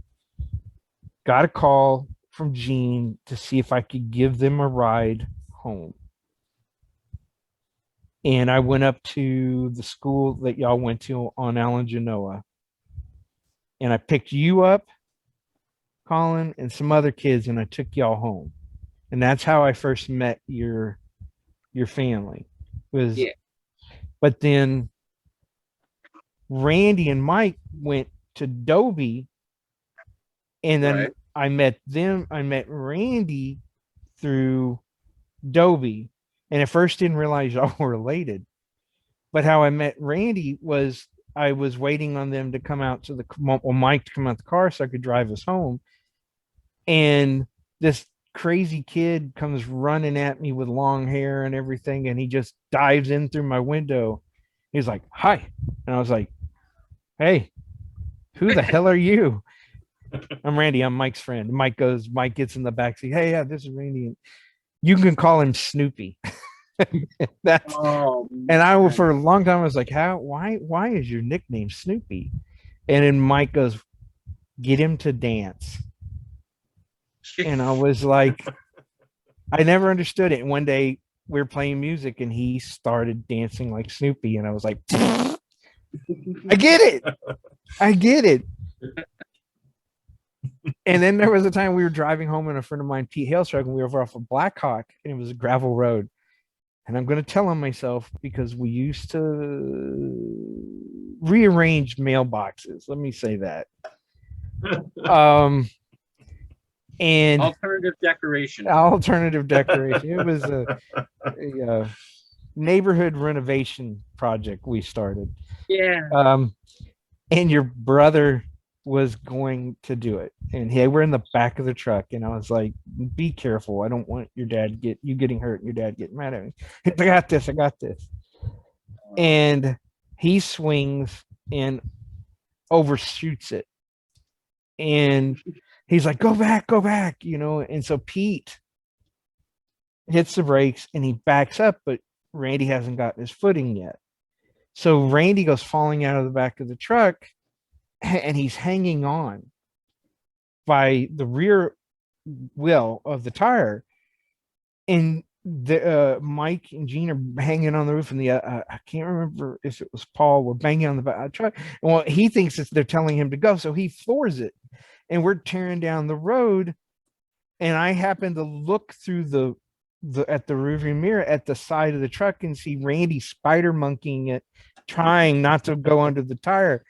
got a call from Gene to see if I could give them a ride home. and I went up to the school that y'all went to on Allen Genoa, and I picked you up, Colin, and some other kids, and I took y'all home, and that's how I first met your family. Was Yeah. But then Randy and Mike went to Dobie, and then Right. I met them. I met Randy through Dobie, and at first didn't realize y'all were related. But how I met Randy was I was waiting on them to come out to Mike to come out the car so I could drive us home, and this crazy kid comes running at me with long hair and everything, and he just dives in through my window. He's like, "Hi," and I was like, "Hey, who the hell are you?" "I'm Randy. I'm Mike's friend." Mike gets in the back seat. "Hey, yeah, this is Randy. You can call him Snoopy." That's Oh, and I man. for a long time I was like, why is your nickname Snoopy? And then Mike goes, "Get him to dance." And I was like, I never understood it. And one day we were playing music and he started dancing like Snoopy, and I was like, I get it. I get it. And then there was a time we were driving home in a friend of mine, Pete Hale's truck, and we were off of Blackhawk, and it was a gravel road. And I'm going to tell on myself because we used to rearrange mailboxes. Let me say that. And Alternative decoration. alternative decoration. It was a neighborhood renovation project we started. Yeah. And your brother was going to do it, and they were in the back of the truck, and I was like, "Be careful! I don't want your dad getting hurt and your dad getting mad at me." "I got this. I got this." And he swings and overshoots it, and he's like, go back," and so Pete hits the brakes and he backs up, but Randy hasn't gotten his footing yet. So Randy goes falling out of the back of the truck, and he's hanging on by the rear wheel of the tire. And the Mike and Gene are hanging on the roof, and the I can't remember if it was Paul, were banging on the back of the truck. And well, he thinks they're telling him to go, so he floors it, and we're tearing down the road. And I happen to look through the at the rearview mirror at the side of the truck and see Randy spider monkeying it, trying not to go under the tire.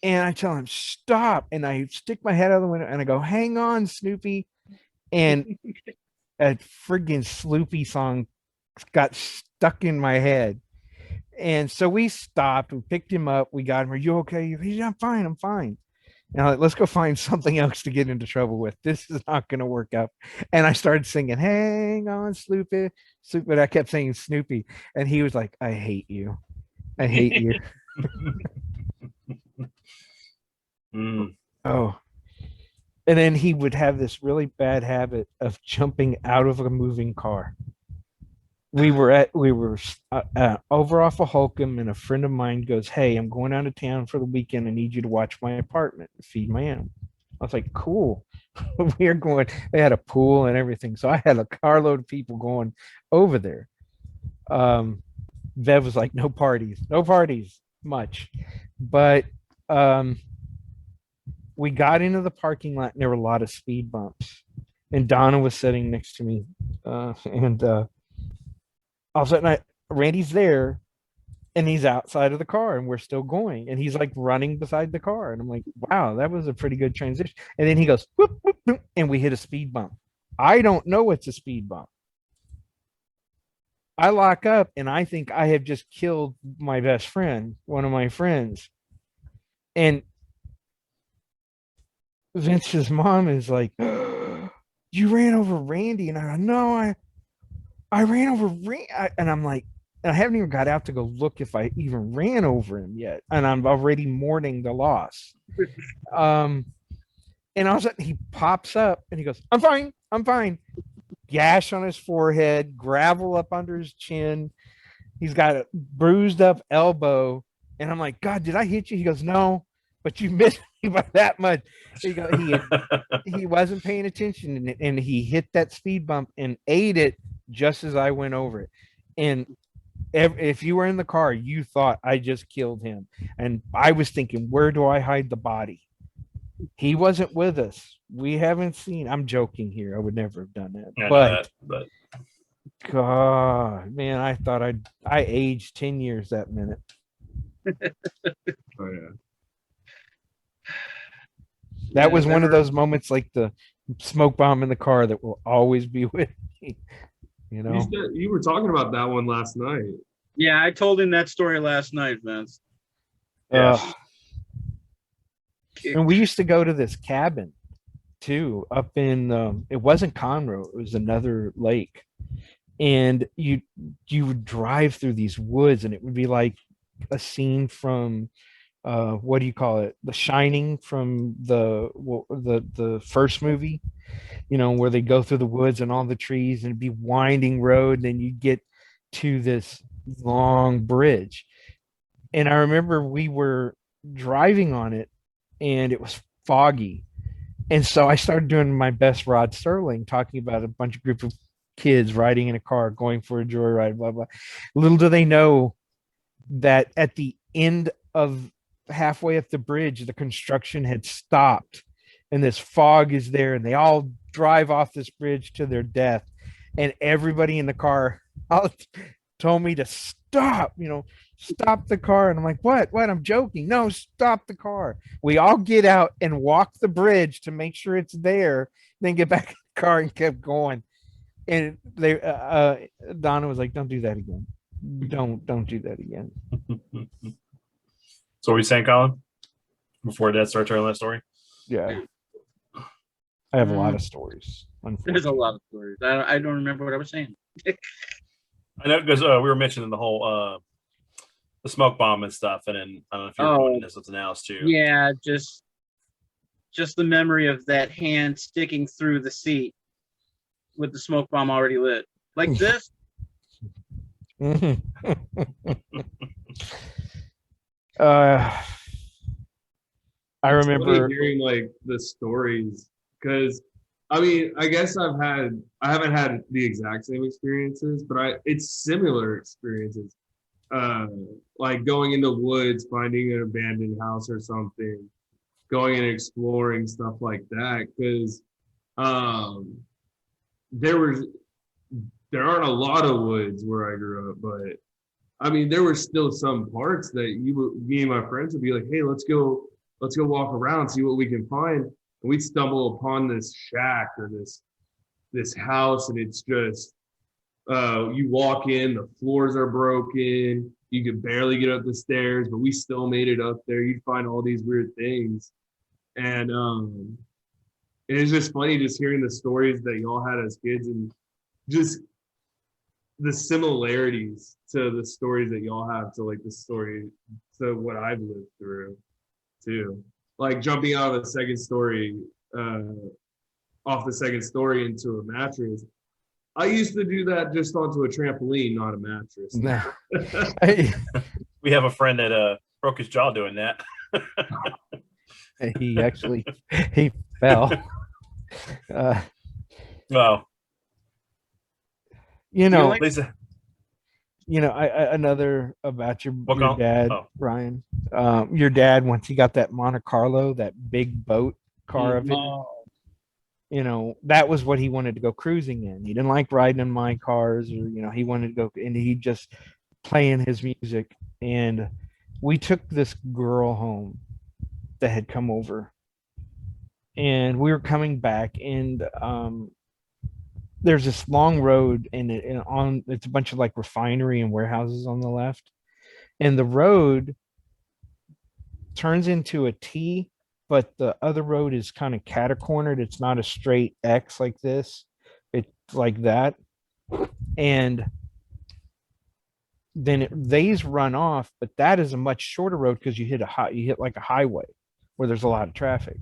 And I tell him, "Stop." And I stick my head out the window and I go, "Hang on, Snoopy." And a friggin' Sloopy song got stuck in my head. And so we stopped, we picked him up, we got him. "Are you okay?" He's, "I'm fine, I'm fine." Now let's go find something else to get into trouble with. This is not going to work out. And I started singing, "Hang on, Sloopy, Sloopy." I kept saying Snoopy. And he was like, "I hate you. I hate you." Oh. And then he would have this really bad habit of jumping out of a moving car. We were over off of Holcomb, and a friend of mine goes, "Hey, I'm going out of town for the weekend. I need you to watch my apartment and feed my animal." I was like, "Cool." We are going. They had a pool and everything, so I had a carload of people going over there. Vev was like, no parties much, but we got into the parking lot and there were a lot of speed bumps, and Donna was sitting next to me, and all of a sudden Randy's there, and he's outside of the car, and we're still going, and he's like running beside the car, and I'm like, wow, that was a pretty good transition. And then he goes whoop, whoop, whoop, and we hit a speed bump. I don't know it's a speed bump. I lock up and I think I have just killed my best friend, one of my friends. And Vince's mom is like, "You ran over Randy." And I go, "No, I ran over Randy." And I'm like, and I haven't even got out to go look if I even ran over him yet. And I'm already mourning the loss. And all of a sudden he pops up and he goes, I'm fine. Gash on his forehead, gravel up under his chin. He's got a bruised up elbow. And I'm like, "God, did I hit you?" He goes, "No, but you missed me by that much. He wasn't paying attention, and he hit that speed bump and ate it just as I went over it. And if you were in the car, you thought I just killed him. And I was thinking, where do I hide the body? He wasn't with us. We haven't seen. I'm joking here. I would never have done that. I know But that, but God, man, I thought I aged 10 years that minute. Oh yeah. That Yeah, was one of never- those moments like the smoke bomb in the car that will always be with me. You know? You were talking about that one last night. Yeah, I told him that story last night, Vince. yeah. Ugh. And we used to go to this cabin too, up in it wasn't Conroe, it was another lake. And you would drive through these woods and it would be like a scene from what do you call it? The Shining from the first movie, you know, where they go through the woods and all the trees and it'd be winding road, and then you get to this long bridge. And I remember we were driving on it and it was foggy. And so I started doing my best Rod Serling, talking about a bunch of group of kids riding in a car, going for a joyride, blah, blah. Little do they know that at the end of halfway up the bridge, the construction had stopped and this fog is there and they all drive off this bridge to their death. And everybody in the car told me to stop, stop the car. And I'm like, what? I'm joking. No, stop the car. We all get out and walk the bridge to make sure it's there, then get back in the car and kept going. And they, Donna was like, don't do that again. Don't do that again. So what were you saying, Colin? Before Dad starts telling that story? Yeah. I have a lot of stories. There's a lot of stories. I don't remember what I was saying. I know because we were mentioning the whole the smoke bomb and stuff, and then I don't know if you're pointing to something else too. Yeah, just the memory of that hand sticking through the seat with the smoke bomb already lit, like this. I It's remember funny hearing like the stories, because I mean, I guess I haven't had the exact same experiences, but it's similar experiences. Like going in the woods, finding an abandoned house or something, going and exploring stuff like that. Because there aren't a lot of woods where I grew up, but I mean, there were still some parts that me and my friends would be like, hey, let's go walk around, see what we can find. And we'd stumble upon this shack or this house, and it's just you walk in, the floors are broken, you could barely get up the stairs, but we still made it up there. You'd find all these weird things. And it's just funny just hearing the stories that y'all had as kids, and just the similarities to the stories that y'all have to like the story to what I've lived through too. Like jumping out of the second story, off the second story into a mattress. I used to do that just onto a trampoline, not a mattress. no. We have a friend that broke his jaw doing that. he fell. Well, At least another about your call? dad, Oh. Ryan. Your dad, once he got that Monte Carlo, that big boat car of it, that was what he wanted to go cruising in. He didn't like riding in my cars, or he wanted to go, and he just playing his music. And we took this girl home that had come over, and we were coming back, and there's this long road, and it's a bunch of like refinery and warehouses on the left, and the road turns into a T, but the other road is kind of catacornered. It's not a straight X like this. It's like that. And then these run off, but that is a much shorter road because you hit like a highway where there's a lot of traffic.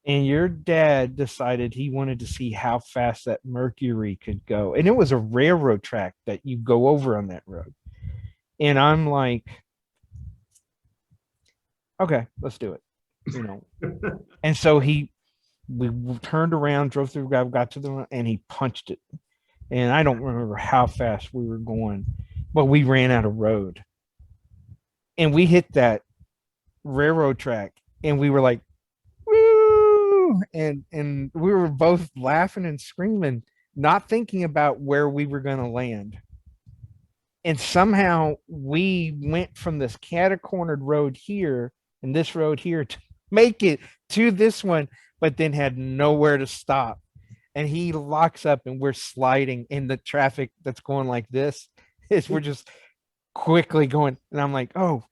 And your dad decided he wanted to see how fast that Mercury could go. And it was a railroad track that you go over on that road. And I'm like, okay, let's do it. You know, and so we turned around, drove through, got to the, and he punched it. And I don't remember how fast we were going, but we ran out of road, and we hit that railroad track, and we were like, woo! And we were both laughing and screaming, not thinking about where we were going to land. And somehow we went from this catacornered road here and this road here to make it to this one, but then had nowhere to stop. And he locks up and we're sliding in the traffic that's going like this. We're just quickly going. And I'm like, oh,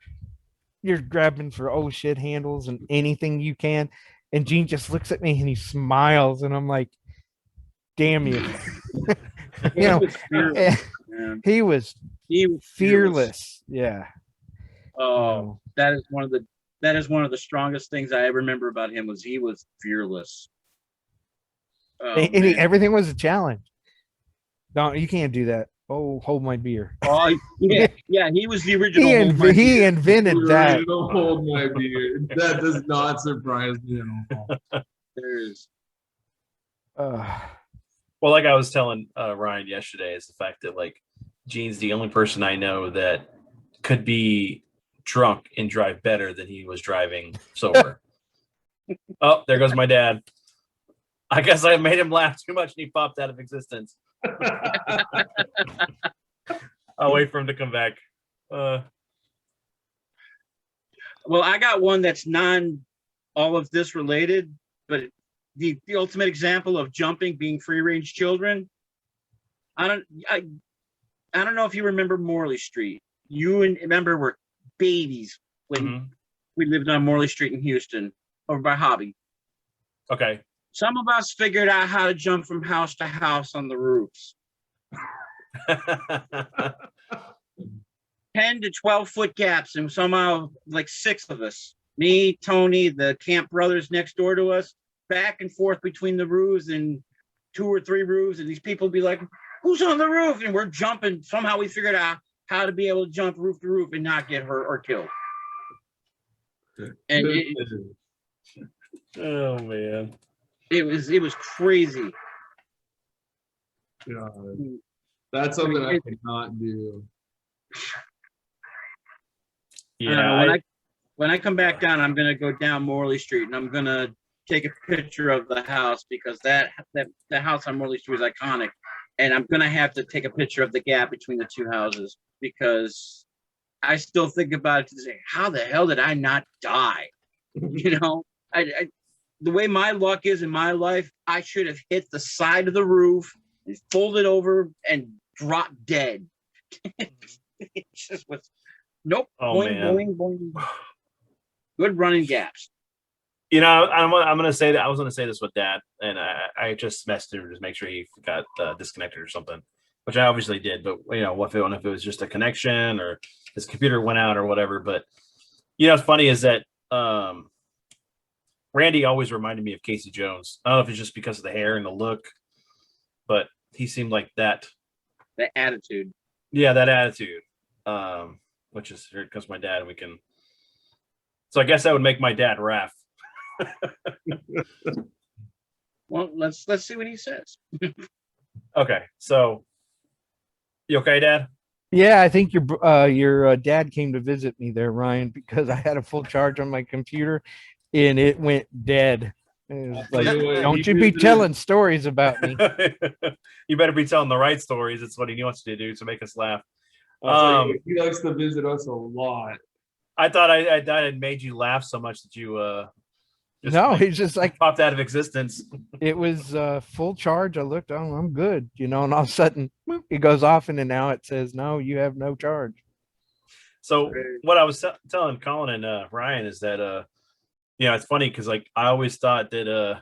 you're grabbing for oh shit handles and anything you can. And Gene just looks at me and he smiles. And I'm like, damn you. You know, he was fearless. Yeah. Oh, that is one of the strongest things I ever remember about him was he was fearless. Oh, and everything was a challenge. No, you can't do that. Oh, hold my beer. Oh, yeah, he was the original. He invented that. Hold my beer. That does not surprise me at all. There's. Well, like I was telling Ryan yesterday, is the fact that like Gene's the only person I know that could be drunk and drive better than he was driving sober. Oh, there goes my dad. I guess I made him laugh too much and he popped out of existence. I'll wait for him to come back. Well, I got one that's non all of this related, but the ultimate example of jumping being free range children. I don't know if you remember Morley Street. You and remember were babies when we lived on Morley Street in Houston over by Hobby. Okay. Some of us figured out how to jump from house to house on the roofs. 10 to 12 foot gaps, and somehow like 6 of us, me, Tony, the Camp brothers next door to us, back and forth between the roofs and 2 or 3 roofs, and these people would be like, who's on the roof? And we're jumping. Somehow we figured out how to be able to jump roof to roof and not get hurt or killed. And oh man, it was crazy. God. That's something I cannot do. Yeah. When I come back down, I'm gonna go down Morley Street and I'm gonna take a picture of the house because that house on Morley Street is iconic, and I'm gonna have to take a picture of the gap between the 2 houses because I still think about it to say, how the hell did I not die? You know, I the way my luck is in my life, I should have hit the side of the roof and folded over and dropped dead. It just was nope. Oh, boing, man. boing, boing. Good running gaps. You know, I'm gonna say that I was gonna say this with Dad, and I just messaged him to just make sure he got disconnected or something, which I obviously did. But you know, if it was just a connection or his computer went out or whatever. But you know, what's funny is that Randy always reminded me of Casey Jones. I don't know if it's just because of the hair and the look, but he seemed like that. The attitude. Yeah, that attitude. Which is here comes my dad, and we can. So I guess that would make my dad Raph. Well, let's see what he says. Okay, so you okay, Dad? Yeah, I think your dad came to visit me there, Ryan, because I had a full charge on my computer and it went dead. It was like, don't you be telling stories about me. You better be telling the right stories. It's what he wants you to do to make us laugh. He likes to visit us a lot. I thought I had made you laugh so much that you no, it's just like popped out of existence. it was full charge. I looked, oh, I'm good, you know, and all of a sudden boop, it goes off, and then now it says, no, you have no charge. So what I was telling Colin and Ryan is that you know, it's funny because like I always thought that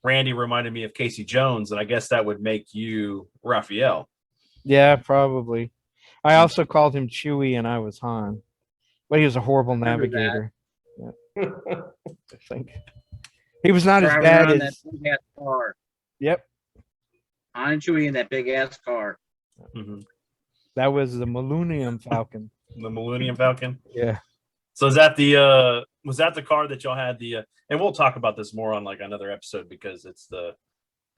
Randy reminded me of Casey Jones, and I guess that would make you Raphael. Yeah, probably. I also called him Chewie, and I was Han, but he was a horrible navigator. Yeah. I think he was not as bad as that big ass car. Yep, Han and Chewie in that big ass car. Mm-hmm. that was the Millennium Falcon. The Millennium Falcon. Yeah. So is that the Was that the car that y'all had and we'll talk about this more on like another episode because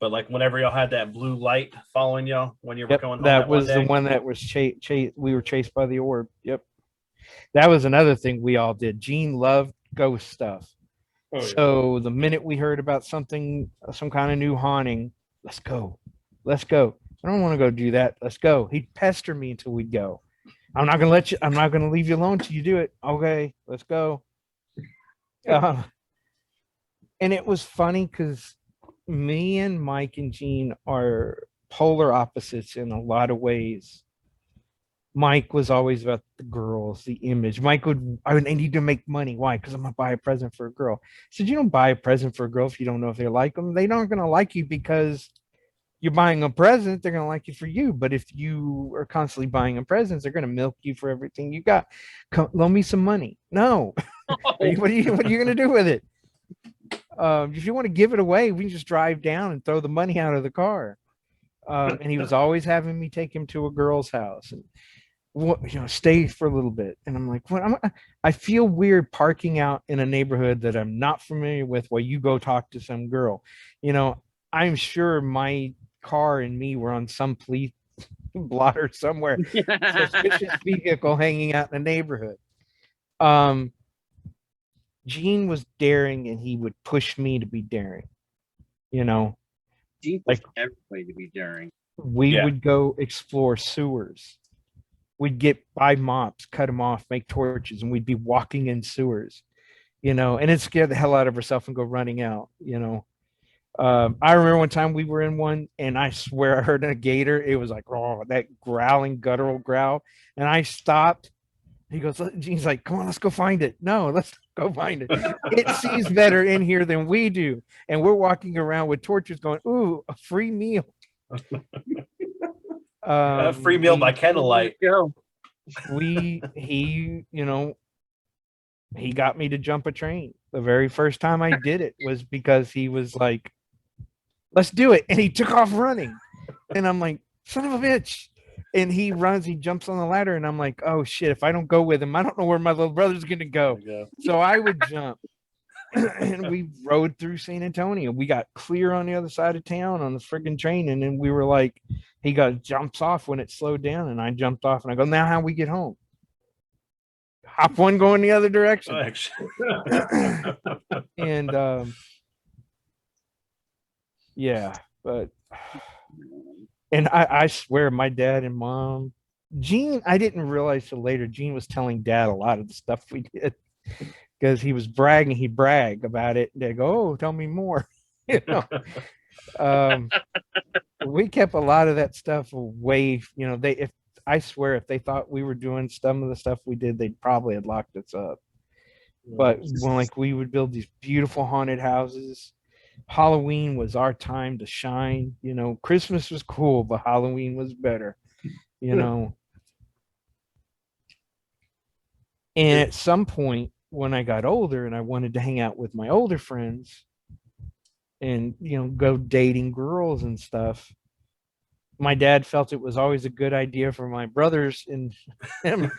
but like whenever y'all had that blue light following y'all when you were Yep, going home that one was the day? one that was we were chased by the orb. Yep. That was another thing we all did. Gene loved ghost stuff. Oh, yeah. So the minute we heard about something, some kind of new haunting, let's go. Let's go. I don't want to go do that. Let's go. He'd pester me until we'd go. I'm not going to leave you alone till you do it. Okay, let's go. And it was funny because me and Mike and Gene are polar opposites in a lot of ways. Mike was always about the girls, the image. I need to make money. Why? Because I'm gonna buy a present for a girl. I said, you don't buy a present for a girl if you don't know if they like them. They're not gonna like you because you're buying a present. They're gonna like you for you. But if you are constantly buying them presents, they're gonna milk you for everything you got. Loan me some money. No. What are you gonna do with it? If you want to give it away, we can just drive down and throw the money out of the car. And he was always having me take him to a girl's house and stay for a little bit. And I'm like, what? I feel weird parking out in a neighborhood that I'm not familiar with while you go talk to some girl. I'm sure my car and me were on some police blotter somewhere, suspicious vehicle hanging out in the neighborhood. Gene was daring and he would push me to be daring. Gene pushed everybody to be daring. We would go explore sewers. We'd buy mops, cut them off, make torches, and we'd be walking in sewers, and it'd scare the hell out of herself and go running out, I remember one time we were in one and I swear I heard a gator. It was like, oh, that growling guttural growl. And I stopped. He goes, Gene's like, come on, let's go find it. No, let's go find it. It sees better in here than we do. And we're walking around with torches going, ooh, a free meal. A free meal by candlelight. He got me to jump a train. The very first time I did it was because he was like, let's do it. And he took off running. And I'm like, son of a bitch. And he runs, he jumps on the ladder. And I'm like, oh shit, if I don't go with him, I don't know where my little brother's going to go. So I would jump. And we rode through San Antonio. We got clear on the other side of town on the friggin' train. And then we were like, jumps off when it slowed down. And I jumped off and I go, now how we get home? Hop one going the other direction. And and I swear my dad and mom, Gene, I didn't realize till later Gene was telling dad a lot of the stuff we did because he was bragging. He bragged about it. They go, oh, tell me more. We kept a lot of that stuff away. I swear if they thought we were doing some of the stuff we did, they'd probably had locked us up. But we would build these beautiful haunted houses. Halloween was our time to shine. Christmas was cool, but Halloween was better. And at some point when I got older and I wanted to hang out with my older friends and go dating girls and stuff, my dad felt it was always a good idea for my brothers and him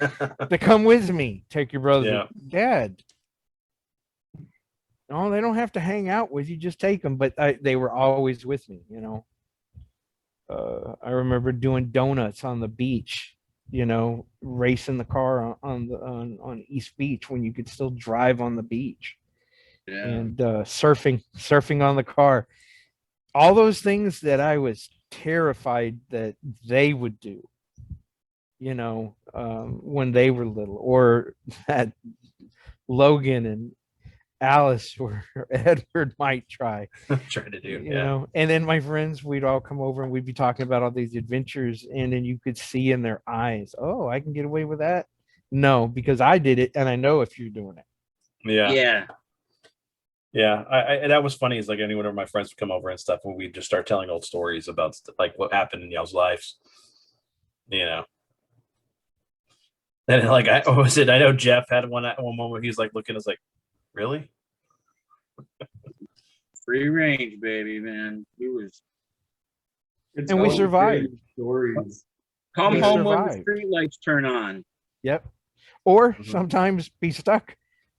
to come with me. Take your brother. Yeah. Dad, no, they don't have to hang out with you. Just take them. But they were always with me, I remember doing donuts on the beach, racing the car on East Beach when you could still drive on the beach. Yeah. And surfing on the car. All those things that I was terrified that they would do, when they were little, or that Logan and Alice or Edward might try to do, And then my friends, we'd all come over and we'd be talking about all these adventures, and then you could see in their eyes, oh, I can get away with that. No, because I did it, and I know if you're doing it. I that was funny. Is like anyone of my friends would come over and stuff, when we just start telling old stories about like what happened in y'all's lives, And like, I know Jeff had one at one moment. He was like looking, was like, really? Free range, baby, man. He was. And we survived. Stories. Come home when the street lights turn on. Yep. Or sometimes be stuck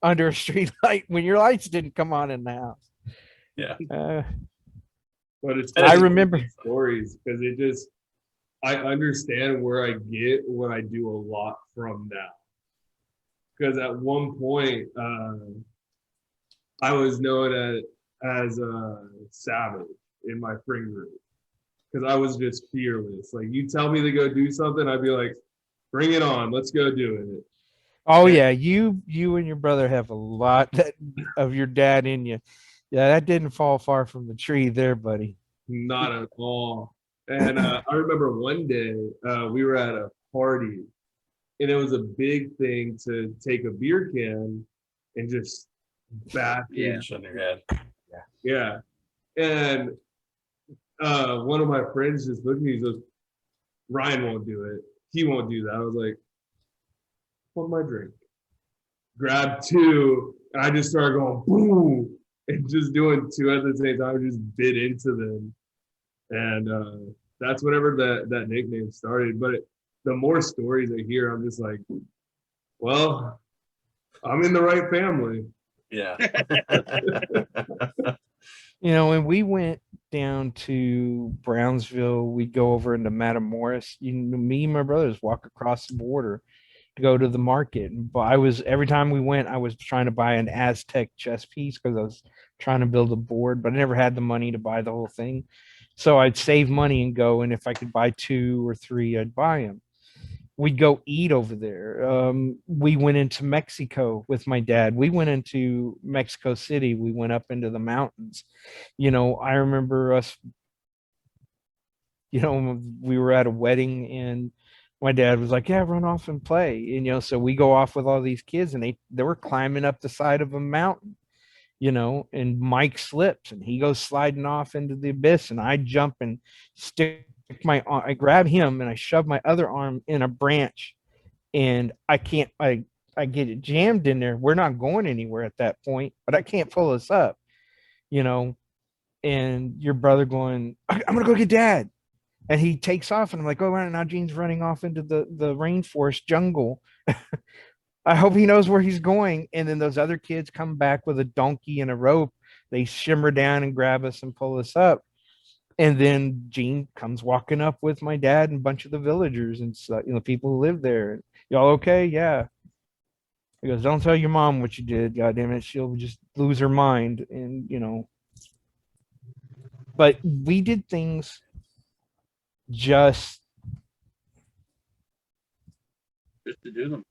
under a street light when your lights didn't come on in the house. Yeah. But it's I funny remember- these stories because it just I understand where I get what I do a lot from now. Because at one point, I was known as a savage in my friend group because I was just fearless. Like you tell me to go do something, I'd be like, "Bring it on, let's go do it." Oh Yeah. yeah, you and your brother have a lot of your dad in you. Yeah, that didn't fall far from the tree there, buddy. Not at all. And I remember one day we were at a party, and it was a big thing to take a beer can and just bash Yeah. Shut your head. Yeah. And one of my friends just looked at me and goes, Ryan won't do it. He won't do that. I was like, what my drink? Grabbed two, and I just started going boom and just doing two at the same time, just bit into them. And that's whenever that nickname started. But the more stories I hear, I'm just like, well, I'm in the right family. Yeah. You know, when we went down to Brownsville, we'd go over into Matamoros. Me and my brothers walk across the border to go to the market. But every time we went, I was trying to buy an Aztec chess piece because I was trying to build a board, but I never had the money to buy the whole thing. So I'd save money and go, and if I could buy 2 or 3, I'd buy them. We'd go eat over there. We went into Mexico with my dad. We went into Mexico City. We went up into the mountains. You know, I remember us, we were at a wedding and my dad was like, yeah, run off and play. And, so we go off with all these kids and they were climbing up the side of a mountain, and Mike slips and he goes sliding off into the abyss. And I jump and I grab him and I shove my other arm in a branch and I get it jammed in there. We're not going anywhere at that point, but I can't pull us up, and your brother going, I'm going to go get dad. And he takes off and I'm like, oh, right now Gene's running off into the rainforest jungle. I hope he knows where he's going. And then those other kids come back with a donkey and a rope. They shimmer down and grab us and pull us up. And then Gene comes walking up with my dad and a bunch of the villagers and people who live there. Y'all okay? Yeah. He goes, don't tell your mom what you did. God damn it. She'll just lose her mind. And, but we did things just to do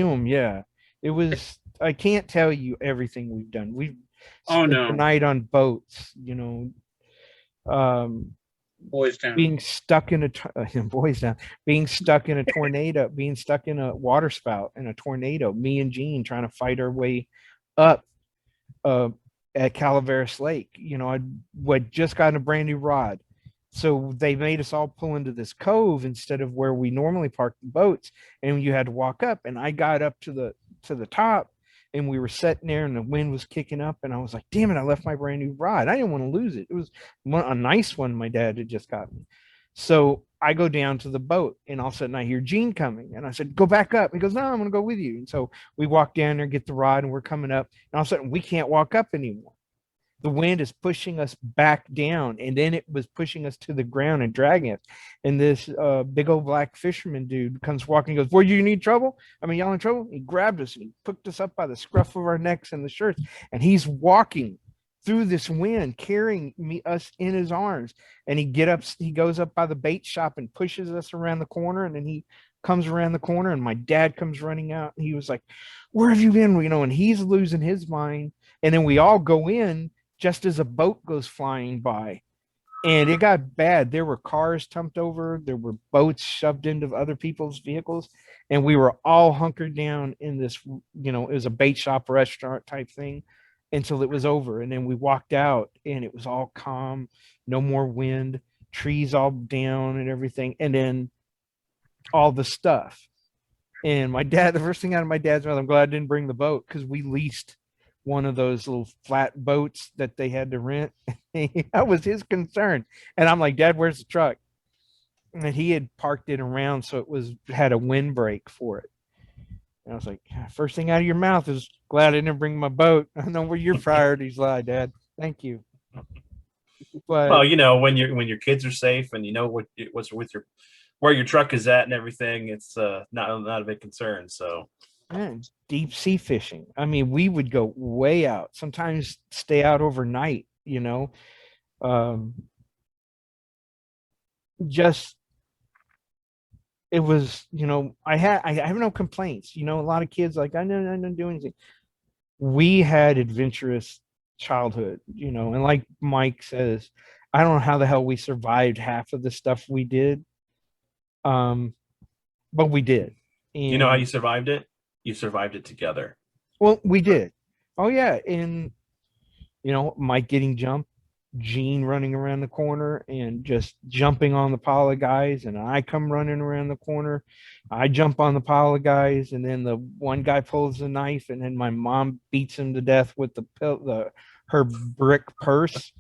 them. Yeah. It was, I can't tell you everything we've done. We've Oh, spent no. the night on boats, Boys Town. being stuck in Boys Town, being stuck in a tornado, being stuck in a water spout in a tornado, me and Gene trying to fight our way up at Calaveras Lake. I'd just gotten a brand new rod. So they made us all pull into this cove instead of where we normally park the boats, and you had to walk up. And I got up to the top, and we were sitting there, and the wind was kicking up, and I was like, "Damn it! I left my brand new rod. I didn't want to lose it. It was a nice one my dad had just got me." So I go down to the boat, and all of a sudden I hear Gene coming, and I said, "Go back up." He goes, "No, I'm going to go with you." And so we walk down there, get the rod, and we're coming up, and all of a sudden we can't walk up anymore. The wind is pushing us back down, and then it was pushing us to the ground and dragging us. And this big old black fisherman dude comes walking and goes, "Well, you need trouble? I mean, y'all in trouble?" He grabbed us and he picked us up by the scruff of our necks and the shirts, and he's walking through this wind, carrying us in his arms. And he goes up by the bait shop and pushes us around the corner, and then he comes around the corner, and my dad comes running out, and he was like, "Where have you been?" And he's losing his mind. And then we all go in just as a boat goes flying by, and it got bad. There were cars tumped over, there were boats shoved into other people's vehicles, and we were all hunkered down in this, it was a bait shop restaurant type thing until it was over. And then we walked out and it was all calm, no more wind, trees all down and everything. And then all the stuff. And my dad, the first thing out of my dad's mouth, I'm glad I didn't bring the boat, because we leased one of those little flat boats that they had to rent. That was his concern. And I'm like, "Dad, where's the truck?" And he had parked it around, so it had a windbreak for it. And I was like, first thing out of your mouth is glad I didn't bring my boat. I know where your priorities lie, Dad. Thank you. But Well, when your kids are safe and what's with your where your truck is at and everything, it's not a big concern. So man, deep sea fishing. I mean, we would go way out, sometimes stay out overnight, Um, just it was, I have no complaints. A lot of kids like, I don't do anything. We had adventurous childhood, and like Mike says, I don't know how the hell we survived half of the stuff we did. But we did. you know how you And survived it? You survived it together. well, we did. Oh yeah. And Mike getting jumped, Gene running around the corner and just jumping on the pile of guys, and I come running around the corner. I jump on the pile of guys, and then the one guy pulls the knife, and then my mom beats him to death with her brick purse.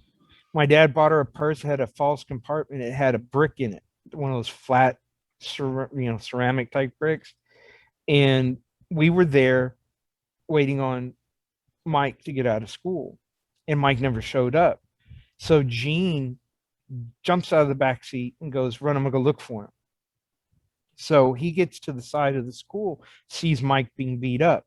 My dad bought her a purse that had a false compartment. It had a brick in it, one of those flat, ceramic type bricks. And we were there waiting on Mike to get out of school, and Mike never showed up. So Gene jumps out of the back seat and goes, "Run, I'm gonna go look for him." So he gets to the side of the school, sees Mike being beat up.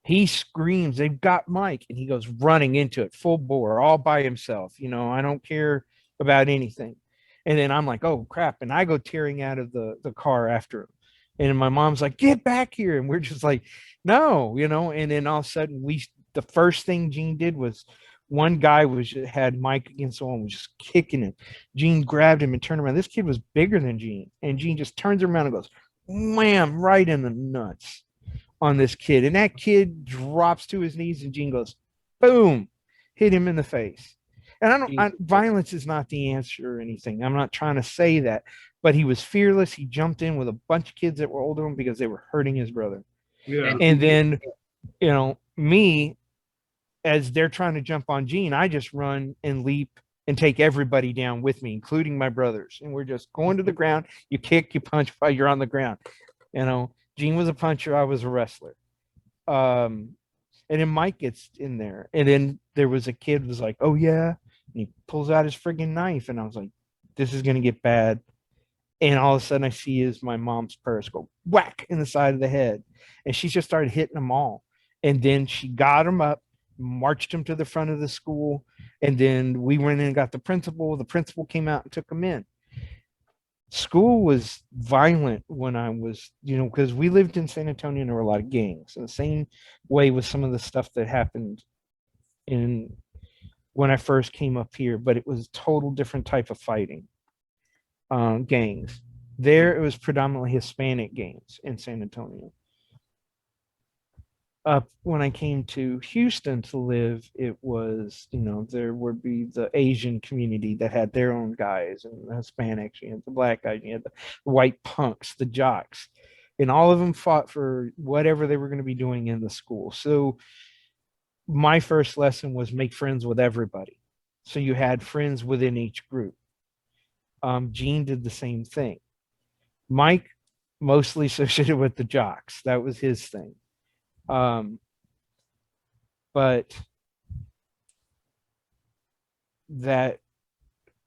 He screams, "They've got Mike!" And he goes running into it, full bore, all by himself. I don't care about anything. And then I'm like, "Oh crap!" And I go tearing out of the car after him. And my mom's like, "Get back here!" And we're just like, "No," And then all of a sudden, the first thing Gene did was one guy had Mike against the wall and was just kicking him. Gene grabbed him and turned around. This kid was bigger than Gene, and Gene just turns around and goes, wham, right in the nuts on this kid. And that kid drops to his knees, and Gene goes, boom, hit him in the face. And violence is not the answer or anything. I'm not trying to say that, but he was fearless. He jumped in with a bunch of kids that were older than him because they were hurting his brother. Yeah. And then, me, as they're trying to jump on Gene, I just run and leap and take everybody down with me, including my brothers. And we're just going to the ground. You kick, you punch, while you're on the ground. Gene was a puncher. I was a wrestler. And then Mike gets in there. And then there was a kid who was like, "Oh yeah." And he pulls out his friggin' knife. And I was like, this is going to get bad. And all of a sudden I see my mom's purse go whack in the side of the head. And she just started hitting them all. And then she got him up, marched him to the front of the school, and then we went in and got the principal. The principal came out and took him in. School was violent when I was, because we lived in San Antonio and there were a lot of gangs. And the same way with some of the stuff that happened when I first came up here, but it was a total different type of fighting. Gangs. There, it was predominantly Hispanic gangs in San Antonio. When I came to Houston to live, it was, there would be the Asian community that had their own guys, and the Hispanics, you had the black guys, you had the white punks, the jocks, and all of them fought for whatever they were going to be doing in the school. So my first lesson was make friends with everybody. So you had friends within each group. Gene did the same thing. Mike mostly associated with the jocks. That was his thing. But that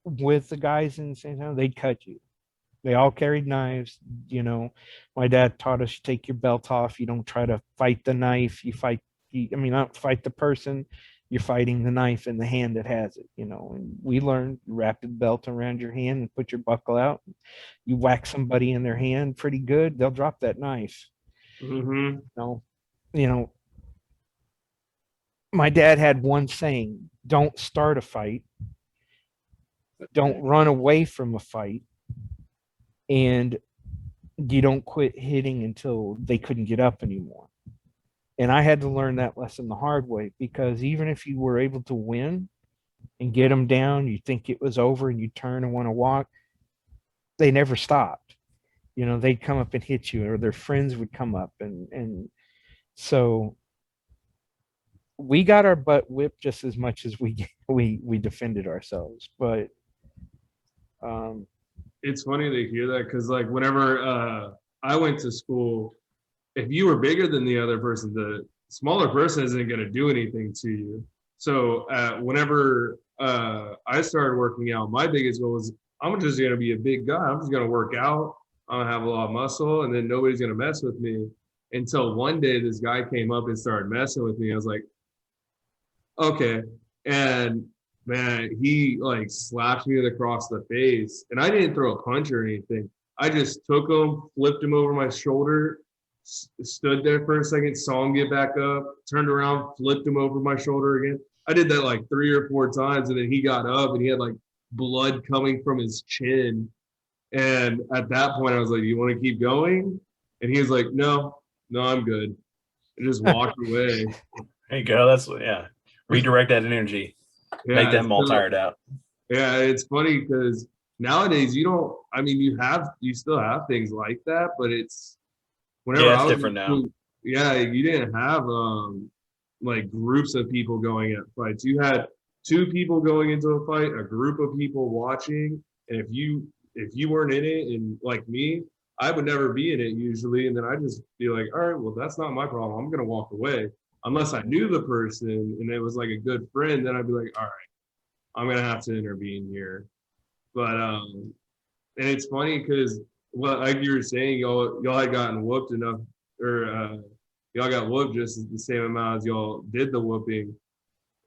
with the guys in San Antonio, they'd cut you. They all carried knives. My dad taught us, you take your belt off. You don't try to fight the knife. Not fight the person. You're fighting the knife in the hand that has it, and we learned, you wrap the belt around your hand and put your buckle out. You whack somebody in their hand pretty good, they'll drop that knife. Mm-hmm. My dad had one saying: don't start a fight, don't run away from a fight, and you don't quit hitting until they couldn't get up anymore. And I had to learn that lesson the hard way, because even if you were able to win and get them down, you think it was over and you turn and want to walk, they never stopped. They'd come up and hit you, or their friends would come up. And so we got our butt whipped just as much as we defended ourselves. But it's funny to hear that, because like whenever I went to school, if you were bigger than the other person, the smaller person isn't going to do anything to you. So whenever I started working out, my biggest goal was I'm just going to be a big guy. I'm just going to work out. I'm going to have a lot of muscle, and then nobody's going to mess with me. Until one day, this guy came up and started messing with me. I was like, okay. And man, he like slapped me across the face, and I didn't throw a punch or anything. I just took him, flipped him over my shoulder, stood there for a second, saw him get back up, turned around, flipped him over my shoulder again. I did that like 3 or 4 times, and then he got up and he had like blood coming from his chin. And at that point, I was like, "You want to keep going?" And he was like, "No, I'm good." And just walked away. There you go. That's redirect that energy. Make them all tired out. Yeah, it's funny because nowadays you still have things like that, but it's whenever it's I was different in now. school, yeah, you didn't have like groups of people going at fights. You had 2 people going into a fight, a group of people watching, and if you weren't in it, and like me, I would never be in it usually, and then I just be like, all right, well, that's not my problem. I'm gonna walk away. Unless I knew the person and it was like a good friend, then I'd be like, all right, I'm gonna have to intervene here. But and it's funny because like you were saying, y'all had gotten whooped enough, or y'all got whooped just the same amount as y'all did the whooping.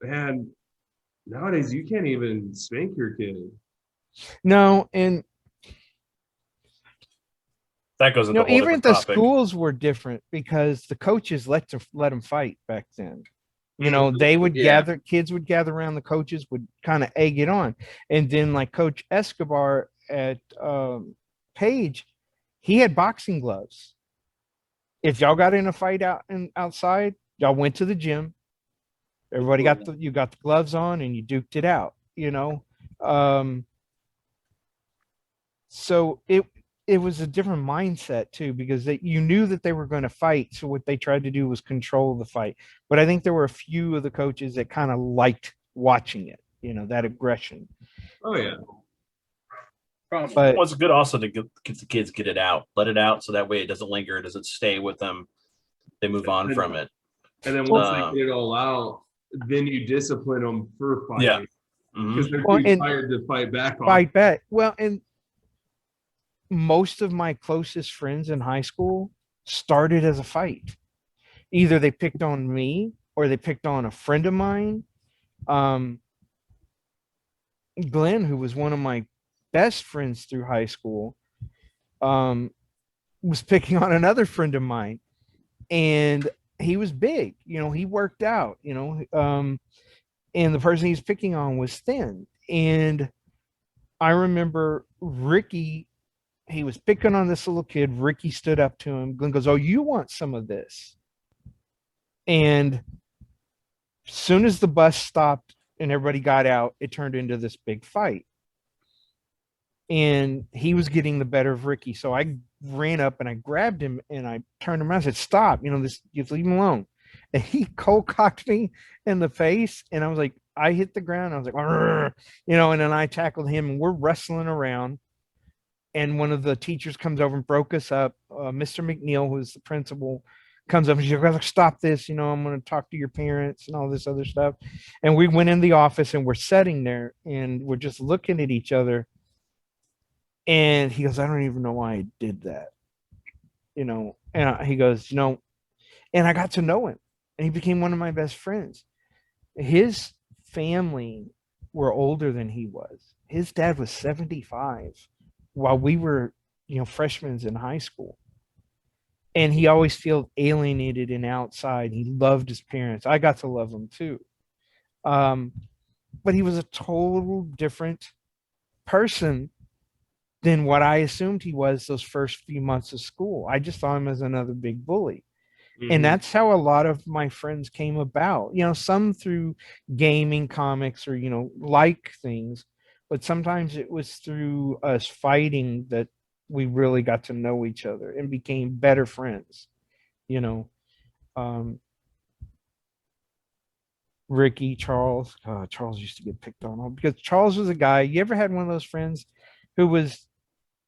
Man, nowadays you can't even spank your kid. No, and That goes into a whole even different the topic. schools were different because the coaches let them fight back then. Mm-hmm. They would Yeah. kids would gather around, the coaches would kind of egg it on. And then like Coach Escobar at Page, he had boxing gloves. If y'all got in a fight outside, y'all went to the gym. Everybody you got the gloves on and you duked it out, so it was a different mindset too, because you knew that they were going to fight. So what they tried to do was control the fight. But I think there were a few of the coaches that kind of liked watching it, that aggression. Oh yeah. Probably. But Well, it's good also to get the kids get it out, let it out, so that way it doesn't linger, it doesn't stay with them. They move on from it. And then once they get it all out, then you discipline them for fighting. Yeah. Mm-hmm. Because they're too tired to fight back on. Fight back. Well, and most of my closest friends in high school started as a fight. Either they picked on me or they picked on a friend of mine. Glenn, who was one of my best friends through high school, was picking on another friend of mine, and he was big, he worked out, and the person he's picking on was thin. And I remember Ricky, he was picking on this little kid. Ricky stood up to him. Glenn goes, "Oh, you want some of this?" And as soon as the bus stopped and everybody got out, it turned into this big fight. And he was getting the better of Ricky. So I ran up and I grabbed him and I turned him around and said, "Stop, you leave him alone." And he cold cocked me in the face. And I was like, I hit the ground. I was like, and then I tackled him and we're wrestling around. And one of the teachers comes over and broke us up. Mr. McNeil, who's the principal, comes up and she's like, "Stop this. I'm going to talk to your parents," and all this other stuff. And we went in the office and we're sitting there and we're just looking at each other. And he goes, "I don't even know why I did that." And he goes, and I got to know him and he became one of my best friends. His family were older than he was. His dad was 75 while we were, freshmen in high school. And he always felt alienated and outside. He loved his parents. I got to love him too. But he was a total different person than what I assumed he was those first few months of school. I just saw him as another big bully. Mm-hmm. And that's how a lot of my friends came about. Some through gaming, comics, or, like things. But sometimes it was through us fighting that we really got to know each other and became better friends. Ricky, Charles. Charles used to get picked on because Charles was a guy. You ever had one of those friends who was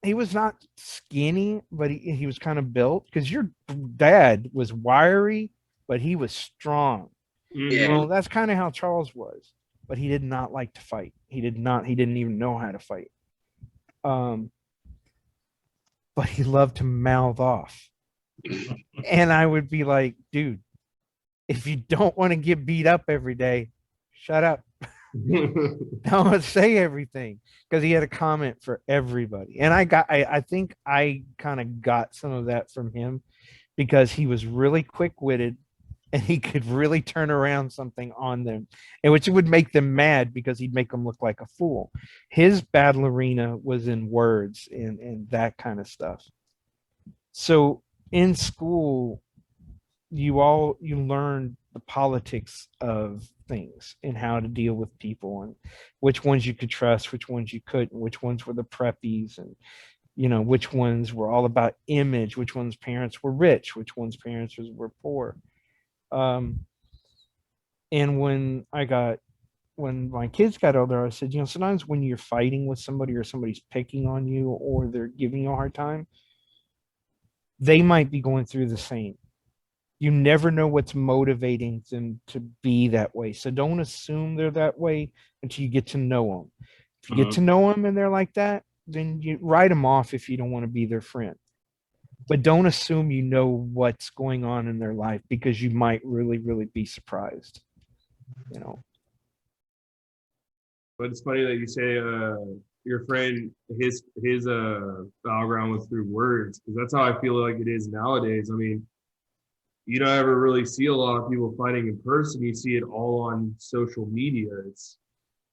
he was not skinny, but he was kind of built because your dad was wiry, but he was strong. Yeah. Well, that's kind of how Charles was, but he did not like to fight. He didn't even know how to fight. But he loved to mouth off. And I would be like, dude, if you don't want to get beat up every day, shut up. Don't say everything, because he had a comment for everybody. And I think I kind of got some of that from him because he was really quick-witted and he could really turn around something on them, and which would make them mad because he'd make them look like a fool. His battle arena was in words and that kind of stuff. So in school, you learned the politics of things and how to deal with people and which ones you could trust, which ones you couldn't, which ones were the preppies, and which ones were all about image, which ones parents were rich, which ones parents were poor. And when my kids got older, I said, sometimes when you're fighting with somebody or somebody's picking on you or they're giving you a hard time, they might be going through the same. You never know what's motivating them to be that way. So don't assume they're that way until you get to know them. If you get to know them and they're like that, then you write them off if you don't want to be their friend. But don't assume you know what's going on in their life, because you might really, really be surprised. But it's funny that you say your friend, his battleground was through words, because that's how I feel like it is nowadays. I mean, you don't ever really see a lot of people fighting in person. You see it all on social media. It's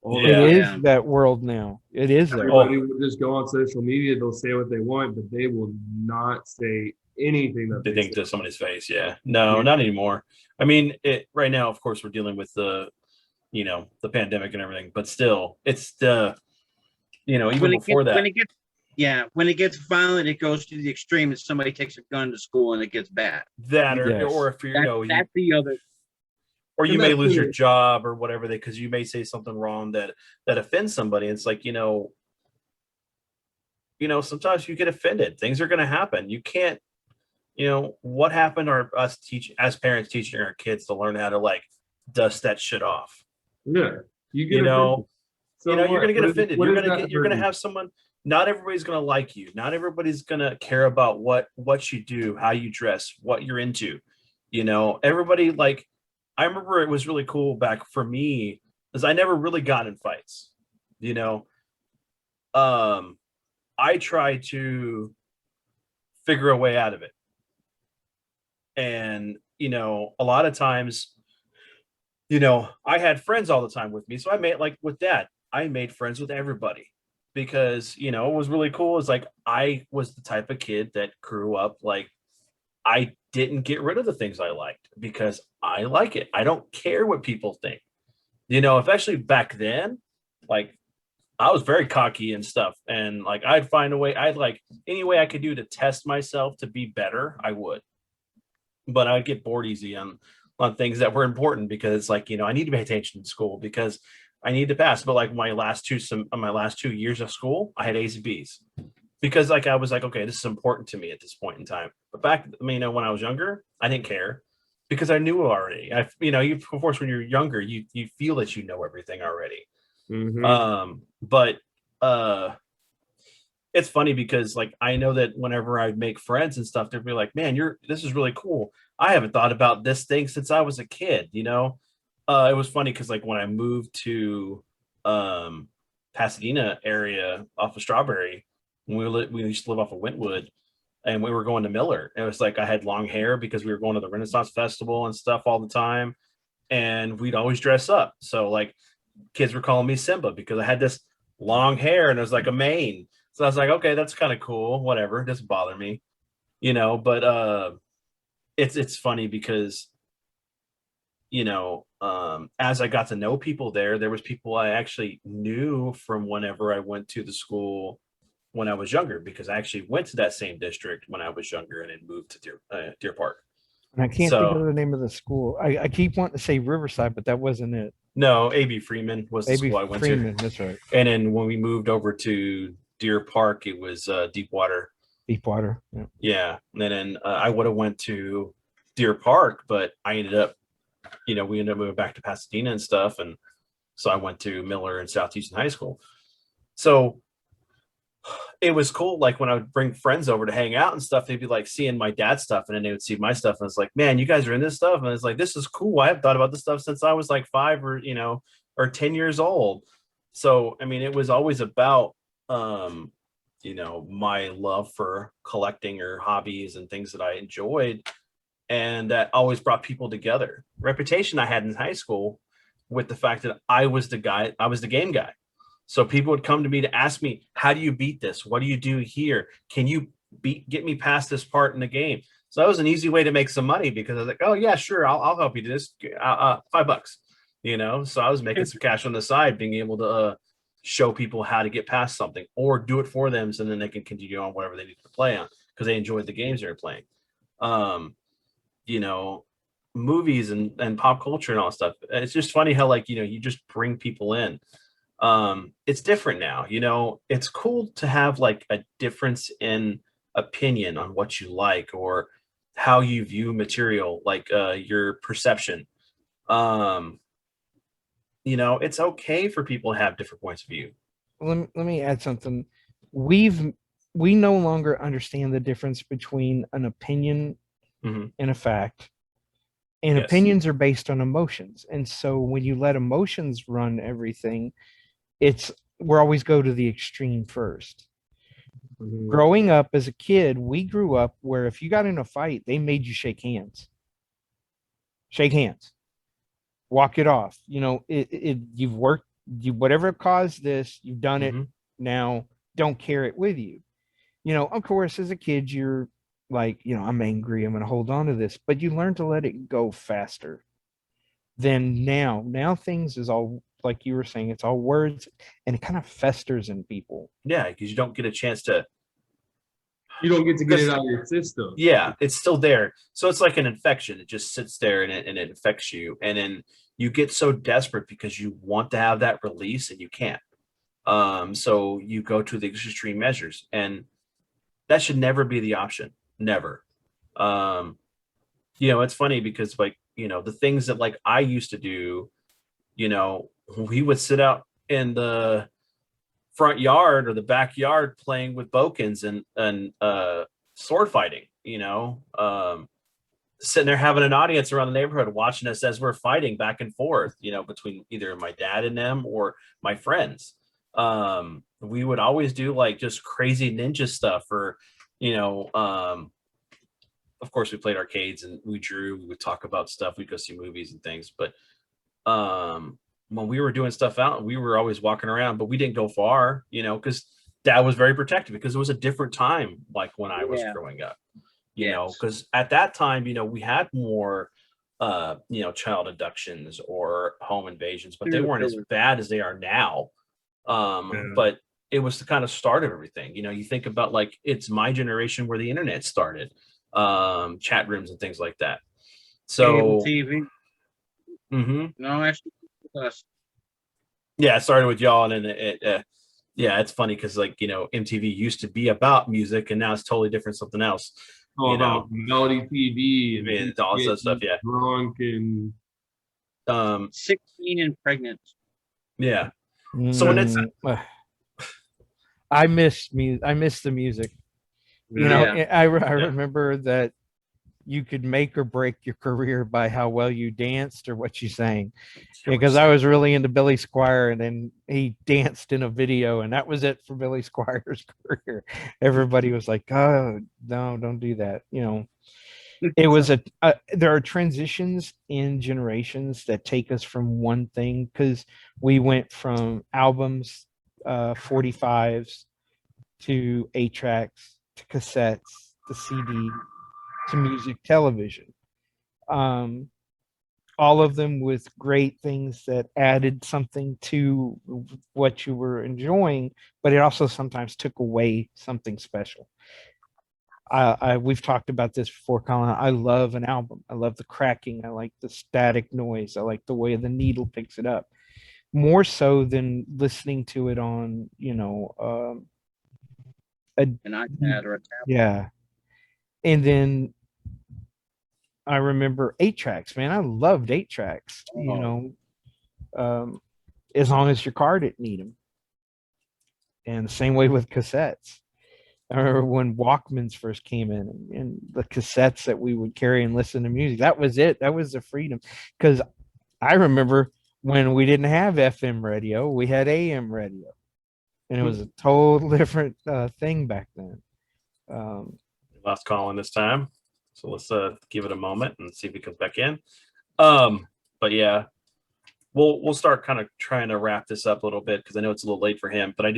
all Yeah. It is that world now. It is that. everybody will just go on social media. They'll say what they want, but they will not say anything that They think to somebody's face. Yeah. No, Yeah. not anymore. I mean, right now, of course, we're dealing with the pandemic and everything, but still, it's the, even before that. When it gets violent, it goes to the extreme, and somebody takes a gun to school and it gets bad. That Yes. or if you're, That's the other. or you And may that's lose your the- job or whatever, because you may say something wrong that offends somebody. It's like, sometimes you get offended. Things are going to happen. You can't, what happened are us as parents teaching our kids to learn how to like dust that shit off. Yeah, you You know, So you're what? going to get What is- offended. what You're is going that to you're going to hurting? have someone. Not everybody's going to like you. Not everybody's going to care about what you do, how you dress, what you're into. Everybody, like, I remember it was really cool back for me because I never really got in fights. I tried to figure a way out of it. And, a lot of times, I had friends all the time with me. So I made, like with Dad, I made friends with everybody because, what was really cool is like, I was the type of kid that grew up, like, I didn't get rid of the things I liked because I like it. I don't care what people think, especially back then, like, I was very cocky and stuff. And like, I'd find a way, any way I could do to test myself to be better, I would. But I'd get bored easy on things that were important because it's like, I need to pay attention in school because I need to pass. But like my last 2 years of school, I had A's and B's because like, I was like, okay, this is important to me at this point in time. But back, when I was younger, I didn't care because I knew already. Of course, when you're younger, you feel that you know everything already. Mhm. But it's funny because like I know that whenever I make friends and stuff, they'll be like, man, this is really cool. I haven't thought about this thing since I was a kid, It was funny because like when I moved to Pasadena area off of Strawberry, when we used to live off of Wentwood and we were going to Miller. It was like I had long hair because we were going to the Renaissance Festival and stuff all the time. And we'd always dress up. So like kids were calling me Simba because I had this long hair and it was like a mane. So I was like, okay, that's kind of cool. Whatever, it doesn't bother me, but it's funny because, as I got to know people there was people I actually knew from whenever I went to the school when I was younger, because I actually went to that same district when I was younger and then moved to Deer Park. And I can't think of the name of the school. I keep wanting to say Riverside, but that wasn't it. No, A.B. Freeman was the A.B. school I went Freeman, to. that's right. And then when we moved over to Deer Park, it was Deepwater. Deepwater. Yeah. Yeah, and then I would have went to Deer Park, but I ended up, we ended up moving back to Pasadena and stuff, and so I went to Miller and Southeastern High School. So it was cool. Like when I would bring friends over to hang out and stuff, they'd be like seeing my dad's stuff, and then they would see my stuff, and it's like, man, you guys are in this stuff, and it's like, this is cool. I have thought about this stuff since I was like 5 or 10 years old. So I mean, it was always about my love for collecting or hobbies and things that I enjoyed, and that always brought people together. Reputation I had in high school with the fact that I was the game guy. So people would come to me to ask me, how do you beat this? What do you do here? Can you get me past this part in the game? So that was an easy way to make some money, because I was like, oh yeah, sure. I'll help you do this. $5, So I was making some cash on the side, being able to show people how to get past something or do it for them. So then they can continue on whatever they need to play on, because they enjoyed the games they were playing. Movies and pop culture and all that stuff. It's just funny how, like, you just bring people in. It's different now. It's cool to have like a difference in opinion on what you like or how you view material, like your perception. It's okay for people to have different points of view. Let me add something. We no longer understand the difference between an opinion Mhm. and a fact. And Yes. opinions are based on emotions. And so when you let emotions run everything, we're always go to the extreme first. Mhm. Growing up as a kid, we grew up where if you got in a fight, they made you shake hands. Shake hands. Walk it off. You've worked, whatever caused this, you've done it. Mhm. Now don't carry it with you. Of course, as a kid, you're like, I'm angry, I'm going to hold on to this, but you learn to let it go faster than now. Now things is all, like you were saying, it's all words, and it kind of festers in people. Yeah, because you don't get a chance to. You don't get to get it out of your system. Yeah, it's still there. So it's like an infection. It just sits there and it infects you. And then you get so desperate because you want to have that release and you can't. So you go to the extreme measures, and that should never be the option. Never. It's funny because, like, the things that, like, I used to do, we would sit out in the front yard or the backyard playing with bokens and sword fighting, sitting there having an audience around the neighborhood watching us as we're fighting back and forth, between either my dad and them or my friends. We would always do like just crazy ninja stuff, or of course we played arcades and we drew, we would talk about stuff, we'd go see movies and things. But when we were doing stuff out, we were always walking around, but we didn't go far, because dad was very protective, because it was a different time, like when I was growing up, because at that time, we had more child abductions or home invasions, but they weren't as bad as they are now. But it was the kind of start of everything. You think about, like, it's my generation where the internet started, chat rooms and things like that. So TV. No, actually, us. Yeah, it started with y'all, and then it's funny because, like, MTV used to be about music, and now it's totally different, something else. All about Melody TV and all that stuff. Yeah, drunk and 16 and pregnant. Yeah. So when it's I miss the music. I remember that you could make or break your career by how well you danced or what you sang. Because I was really into Billy Squier, and then he danced in a video, and that was it for Billy Squier's career. Everybody was like, "Oh, no, don't do that." It was there are transitions in generations that take us from one thing, because we went from albums, 45s, to 8-tracks, to cassettes, to CD, to music television. All of them with great things that added something to what you were enjoying, but it also sometimes took away something special. We've talked about this before, Colin. I love an album. I love the cracking. I like the static noise. I like the way the needle picks it up, more so than listening to it on, an iPad or a tablet. Yeah. And then I remember 8 tracks, man. I loved 8 tracks, as long as your car didn't need them. And the same way with cassettes. I remember when Walkmans first came in and the cassettes that we would carry and listen to music. That was it. That was the freedom. Because I remember when we didn't have FM radio, we had AM radio. And it was a total different thing back then. Last call in this time. So let's give it a moment and see if he comes back in. But yeah, we'll start kind of trying to wrap this up a little bit because I know it's a little late for him. But I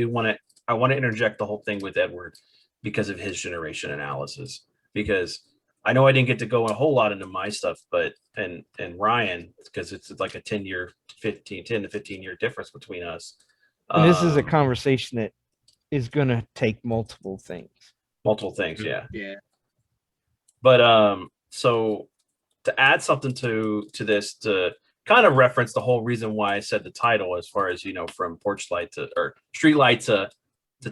want to interject the whole thing with Edward because of his generation analysis. Because I know I didn't get to go a whole lot into my stuff, but and Ryan, because it's like a 10 to 15 year difference between us. And this is a conversation that is going to take multiple things. Yeah. Yeah. But so to add something to this, to kind of reference the whole reason why I said the title, as far as from porch light or street light to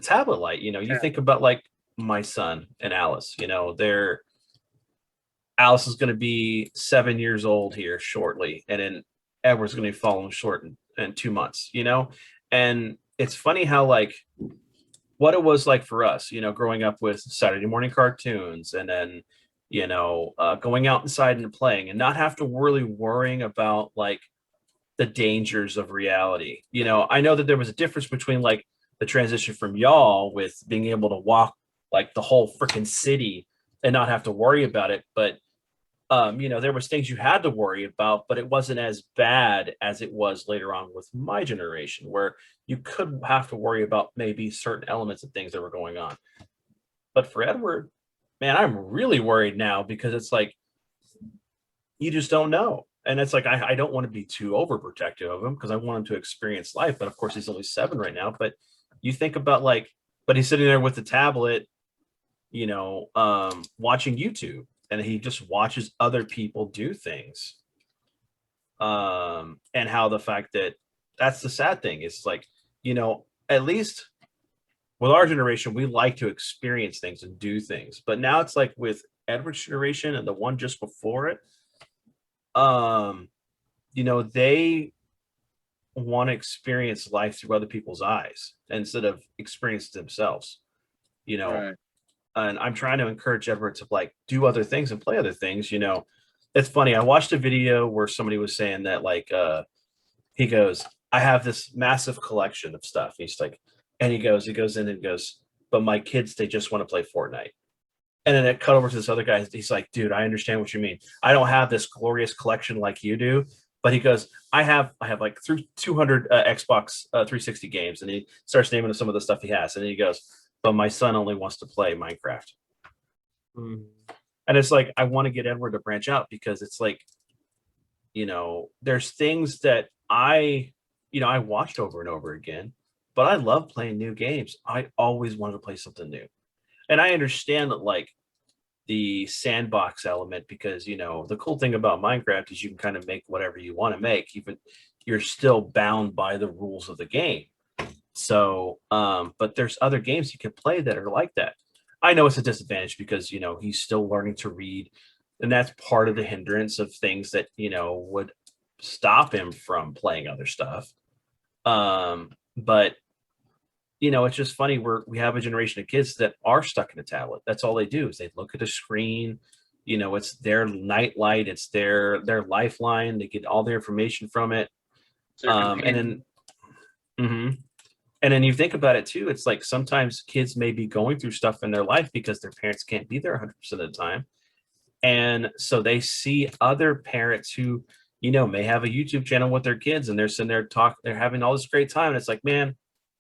tablet light, you think about like my son and Alice, Alice is going to be 7 years old here shortly, and then Edward's going to be following short in 2 months, and it's funny how like what it was like for us, growing up with Saturday morning cartoons, and then going out inside and playing and not have to really worrying about like the dangers of reality. I know that there was a difference between like the transition from y'all with being able to walk like the whole freaking city and not have to worry about it. But, there was things you had to worry about, but it wasn't as bad as it was later on with my generation, where you could have to worry about maybe certain elements of things that were going on. But for Edward, man, I'm really worried now because it's like, you just don't know. And it's like, I don't want to be too overprotective of him because I want him to experience life. But of course, he's only 7 right now. But you think about like, but he's sitting there with the tablet, watching YouTube, and he just watches other people do things. And how the fact that's the sad thing is like, at least with our generation, we like to experience things and do things. But now it's like with Edward's generation and the one just before it, they want to experience life through other people's eyes instead of experience it themselves, Right. And I'm trying to encourage Edward to like do other things and play other things. It's funny. I watched a video where somebody was saying that like, he goes, I have this massive collection of stuff. He's like, and he goes in and goes, but my kids, they just want to play Fortnite. And then it cut over to this other guy. He's like, dude, I understand what you mean. I don't have this glorious collection like you do. But he goes, I have like 200 Xbox 360 games. And he starts naming some of the stuff he has. And then he goes, but my son only wants to play Minecraft. And it's like, I want to get Edward to branch out because it's like, there's things that I watched over and over again, but I love playing new games. I always wanted to play something new. And I understand that like the sandbox element, because, the cool thing about Minecraft is you can kind of make whatever you want to make, even you're still bound by the rules of the game. So, but there's other games you can play that are like that. I know it's a disadvantage because, he's still learning to read, and that's part of the hindrance of things that, would stop him from playing other stuff. But, it's just funny we have a generation of kids that are stuck in a tablet. That's all they do is they look at a screen, it's their nightlight, it's their lifeline. They get all their information from it. And then you think about it too. It's like sometimes kids may be going through stuff in their life because their parents can't be there 100% of the time. And so they see other parents who, may have a YouTube channel with their kids and they're sitting there they're having all this great time. And it's like, man,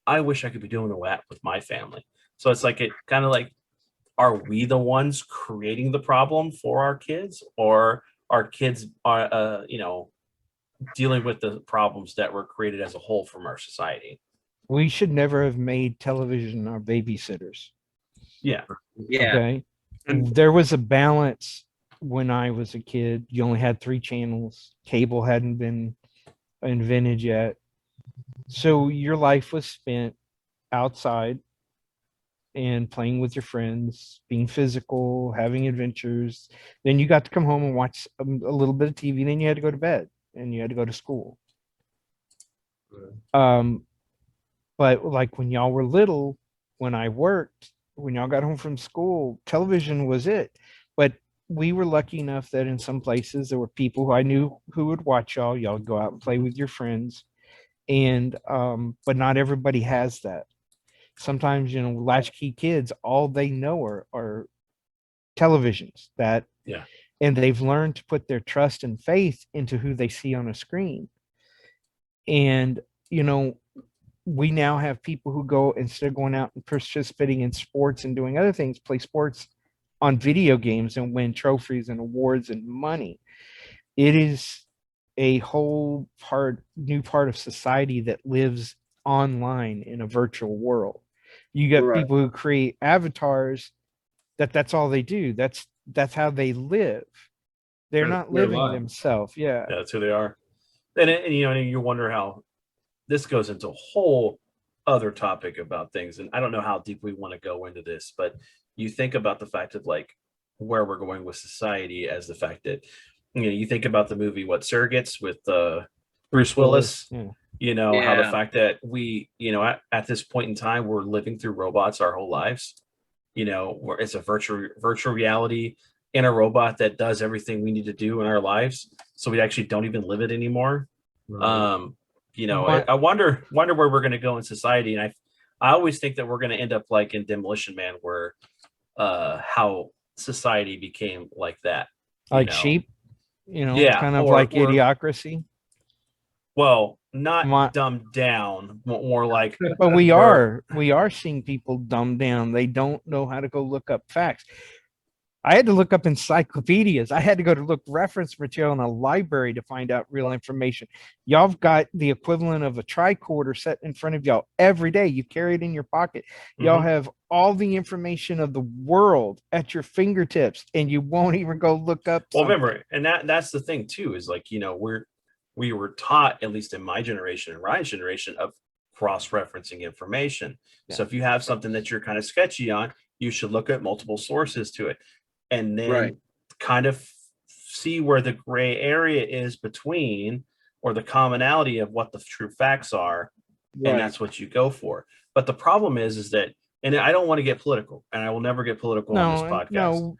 I wish I could be doing that with my family. So it's like, it kind of like, are we the ones creating the problem for our kids, or our kids are, dealing with the problems that were created as a whole from our society? We should never have made television our babysitters. Yeah. Yeah. Okay. And there was a balance when I was a kid. You only had 3 channels. Cable hadn't been invented yet. So your life was spent outside and playing with your friends, being physical, having adventures. Then you got to come home and watch a little bit of TV. Then you had to go to bed and you had to go to school. But like when y'all were little, when I worked, when y'all got home from school, television was it. But we were lucky enough that in some places there were people who I knew who would watch y'all. Y'all would go out and play with your friends. And but not everybody has that. Sometimes, you know, latchkey kids, all they know are televisions that, Yeah. and they've learned to put their trust and faith into who they see on a screen. And, you know, we now have people who go, instead of going out and participating in sports and doing other things, play sports on video games and win trophies and awards and money. It is a whole new part of society that lives online in a virtual world. You get Right. people who create avatars that's all they do. That's how they live. They're That's not their living life. themselves. Yeah. Yeah, that's who they are. And you know, and you wonder how this goes into a whole other topic about things. And I don't know how deep we want to go into this, but you think about the fact of like where we're going with society, as the fact that, you know, you think about the movie What Surrogates with Bruce Willis. Yeah. You know, how the Yeah. fact that we, you know, at this point in time, we're living through robots our whole lives. You know, where it's a virtual reality in a robot that does everything we need to do in our lives, so we actually don't even live it anymore. You know, I wonder where we're going to go in society, and I always think that we're going to end up like in Demolition Man, where how society became like that. You Like know? sheep, you know, Yeah, kind of or- like or- idiocracy. Well, not My- dumbed down, more like But we We're- are seeing people dumb down. They don't know how to go look up facts. I had to look up encyclopedias. I had to go to look reference material in a library to find out real information. Y'all have got the equivalent of a tricorder set in front of y'all every day. You carry it in your pocket. Y'all Mhm. have all the information of the world at your fingertips, and you won't even go look up. Well, something. remember, and that's the thing too, is like, you know, we were taught, at least in my generation and Ryan's generation, of cross-referencing information. So Yeah. if you have something that you're kind of sketchy on, you should look at multiple sources to it, and then Right. kind of see where the gray area is between, or the commonality of what the true facts are, and Right. that's what you go for. But the problem is that, and I don't want to get political, and I will never get political on this podcast.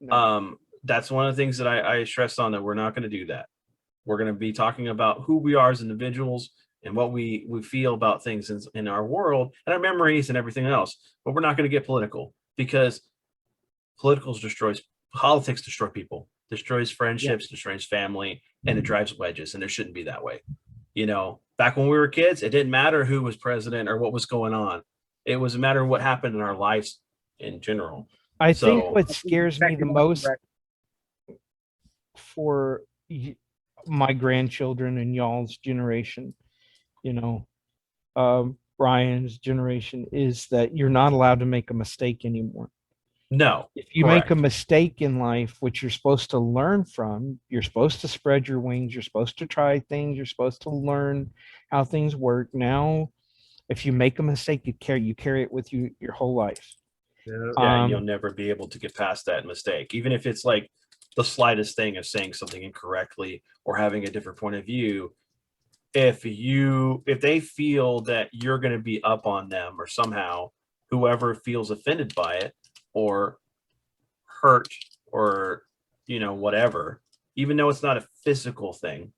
No. That's one of the things that I stress on, that we're not going to do that. We're going to be talking about who we are as individuals and what we feel about things in our world and our memories and everything else. But we're not going to get political, because politics destroy people, destroys friendships, destroys family, and it drives wedges. And it shouldn't be that way. You know, back when we were kids, it didn't matter who was president or what was going on. It was a matter of what happened in our lives in general. I think So- what scares me the most for my grandchildren and y'all's generation, you know, Brian's generation, is that you're not allowed to make a mistake anymore. No, If you make a correct. mistake in life, which you're supposed to learn from, you're supposed to spread your wings, you're supposed to try things, you're supposed to learn how things work. Now, if you make a mistake, you carry it with you your whole life. Yeah. Yeah, Um, you'll never be able to get past that mistake, even if it's like the slightest thing of saying something incorrectly or having a different point of view. If they feel that you're going to be up on them, or somehow whoever feels offended by it or hurt, or, you know, whatever, even though it's not a physical thing,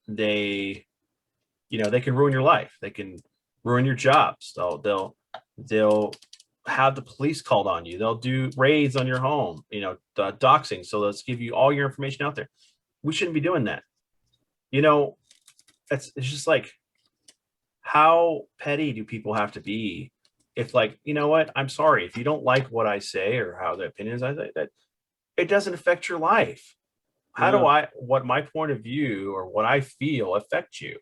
they, you know, they can ruin your life. They can ruin your jobs. They'll have the police called on you. They'll do raids on your home, you know, doxing. So let's give you all your information out there. We shouldn't be doing that. You know, it's just like, how petty do people have to be? If, like, you know what, I'm sorry, if you don't like what I say or how the opinions I say, that it doesn't affect your life. How do what my point of view or what I feel affect you?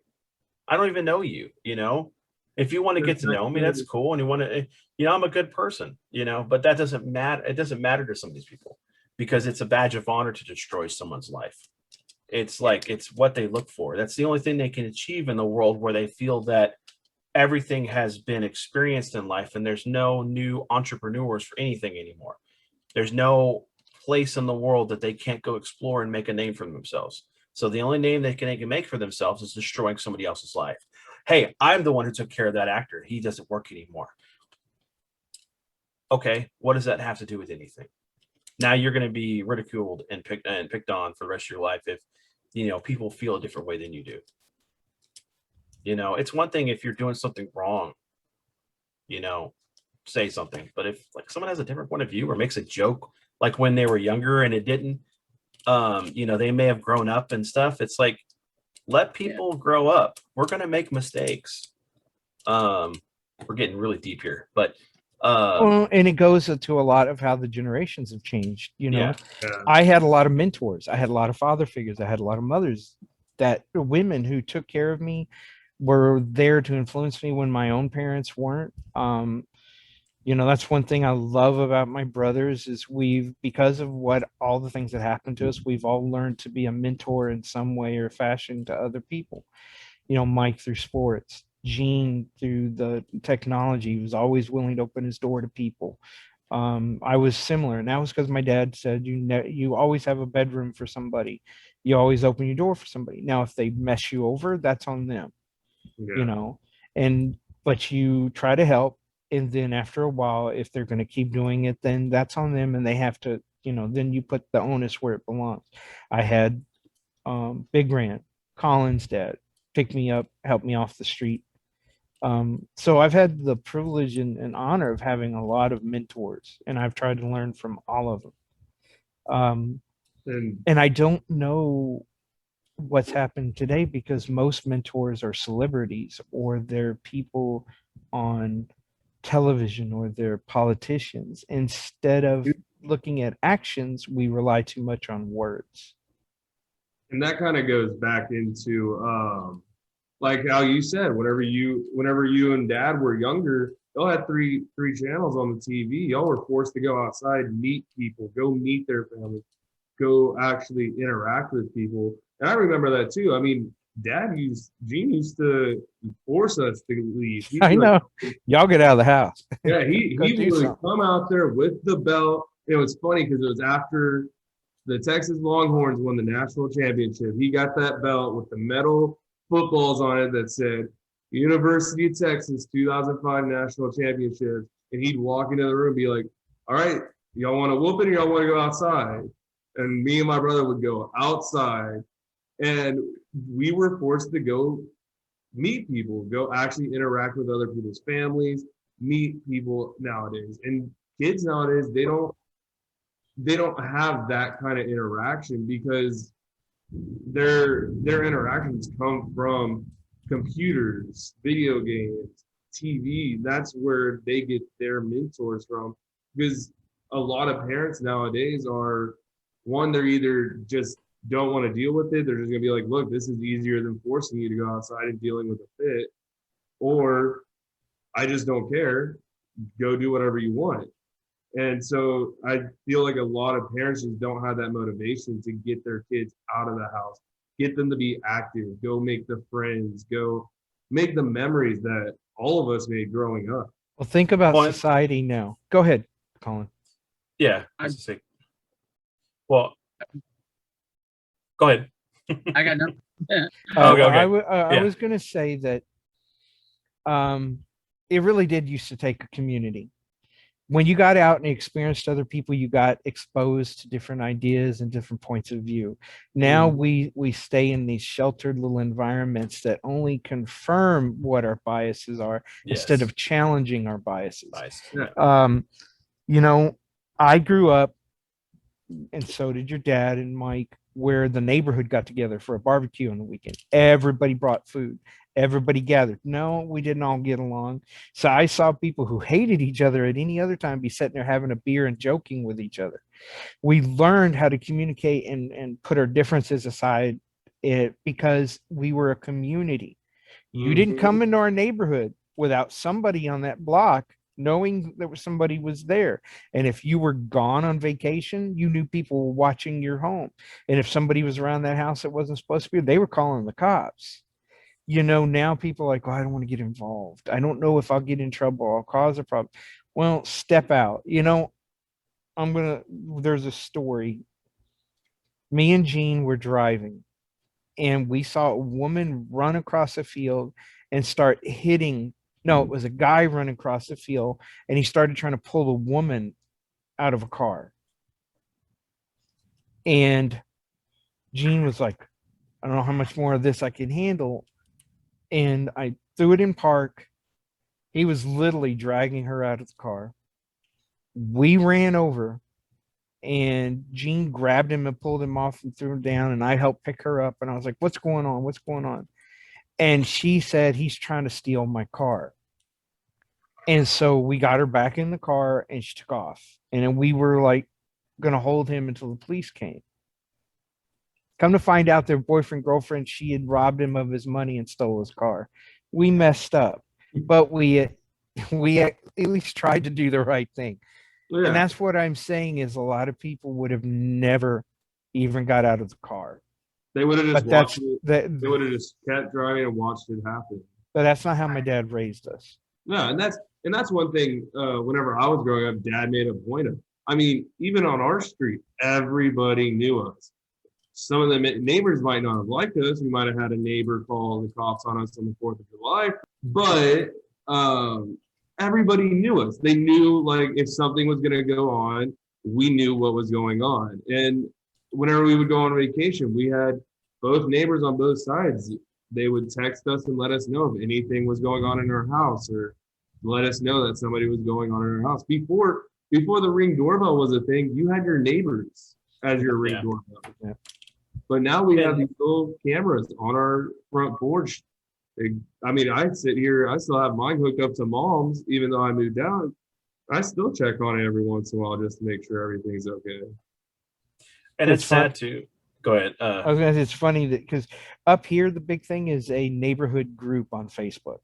I don't even know you, you know? If you want to get to know me, that's cool. And you want to, you know, I'm a good person, you know, but that doesn't matter. It doesn't matter to some of these people, because it's a badge of honor to destroy someone's life. It's like, it's what they look for. That's the only thing they can achieve in the world, where they feel that everything has been experienced in life, and there's no new entrepreneurs for anything anymore. There's no place in the world that they can't go explore and make a name for themselves. So the only name they can make for themselves is destroying somebody else's life. Hey, I'm the one who took care of that actor. He doesn't work anymore. Okay, what does that have to do with anything? Now you're going to be ridiculed and picked on for the rest of your life if people feel a different way than you do. It's one thing if you're doing something wrong, say something. But if like someone has a different point of view or makes a joke, like when they were younger and it didn't, they may have grown up and stuff. It's like, let people grow up. We're going to make mistakes. We're getting really deep here, but well, and it goes to a lot of how the generations have changed. Yeah. I had a lot of mentors. I had a lot of father figures. I had a lot of mothers, that women who took care of me, were there to influence me when my own parents weren't. That's one thing I love about my brothers is because of all the things that happened to us, we've all learned to be a mentor in some way or fashion to other people. Mike through sports, Gene through the technology, he was always willing to open his door to people. I was similar, and that was because my dad said, you always have a bedroom for somebody. You always open your door for somebody. Now, if they mess you over, that's on them, but you try to help. And then after a while, if they're going to keep doing it, then that's on them, and they have to, then you put the onus where it belongs. I had Big Rand, Colin's dad, pick me up, help me off the street. So I've had the privilege and honor of having a lot of mentors, and I've tried to learn from all of them. And I don't know what's happened today because most mentors are celebrities, or they're people on television, or they're politicians. Instead of looking at actions, we rely too much on words. And that kind of goes back into like how you said, whenever you and dad were younger, y'all had three channels on the TV. Y'all were forced to go outside, meet people, go meet their families, go actually interact with people. And I remember that too. I mean, Gene used to force us to leave. I know. Y'all get out of the house. Yeah, he would come out there with the belt. It was funny because it was after the Texas Longhorns won the national championship. He got that belt with the metal footballs on it that said University of Texas 2005 national championship. And he'd walk into the room and be like, all right, y'all want to whoop it or y'all want to go outside? And me and my brother would go outside. And we were forced to go meet people, go actually interact with other people's families, meet people nowadays. And kids nowadays, they don't have that kind of interaction because their interactions come from computers, video games, TV. That's where they get their mentors from. Because a lot of parents nowadays are, one, they're either just don't want to deal with it. They're just going to be like, look, this is easier than forcing you to go outside and dealing with a fit. Or I just don't care. Go do whatever you want. And so I feel like a lot of parents just don't have that motivation to get their kids out of the house, get them to be active, go make the friends, go make the memories that all of us made growing up. Well, think about society now. Go ahead, Colin. Yeah. Well, go ahead. I got nothing. Yeah. Okay. I was going to say that it really did used to take a community. When you got out and experienced other people, you got exposed to different ideas and different points of view. Now we stay in these sheltered little environments that only confirm what our biases are instead of challenging our biases. I grew up, and so did your dad and Mike, where the neighborhood got together for a barbecue on the weekend. Everybody brought food. Everybody gathered. No, we didn't all get along. So I saw people who hated each other at any other time be sitting there having a beer and joking with each other. We learned how to communicate and put our differences aside because we were a community. You didn't come into our neighborhood without somebody on that block knowing that somebody was there. And if you were gone on vacation, you knew people were watching your home. And if somebody was around that house that wasn't supposed to be, they were calling the cops. now people are like, oh, I don't want to get involved. I don't know if I'll get in trouble. I'll cause a problem. Well, step out. There's a story. Me and Gene were driving and we saw a woman run across a field and start hitting. No, it was a guy running across the field and he started trying to pull a woman out of a car. And Gene was like, I don't know how much more of this I can handle. And I threw it in park. He was literally dragging her out of the car. We ran over and Gene grabbed him and pulled him off and threw him down. And I helped pick her up. And I was like, what's going on? What's going on? And she said, he's trying to steal my car. And so we got her back in the car and she took off. And then we were like going to hold him until the police came. Come to find out their boyfriend, girlfriend, she had robbed him of his money and stole his car. We messed up, but we at least tried to do the right thing. Yeah. And that's what I'm saying is a lot of people would have never even got out of the car. They would have just But that's watched it. that. They would have just kept driving and watched it happen. But that's not how my dad raised us. No, and that's one thing. Whenever I was growing up, Dad made a point of. I mean, even on our street, everybody knew us. Some of the neighbors might not have liked us. We might have had a neighbor call the cops on us on the 4th of July, but everybody knew us. They knew, like, if something was going to go on, we knew what was going on. And whenever we would go on vacation, we had both neighbors on both sides. They would text us and let us know if anything was going on in our house, or let us know that somebody was going on in our house. Before the Ring doorbell was a thing, you had your neighbors as your Ring doorbell. Yeah. But now we have these little cameras on our front porch. I mean, I sit here, I still have mine hooked up to Mom's, even though I moved out. I still check on it every once in a while just to make sure everything's okay. And it's sad too. Go ahead. I was gonna say, it's funny that because up here the big thing is a neighborhood group on Facebook.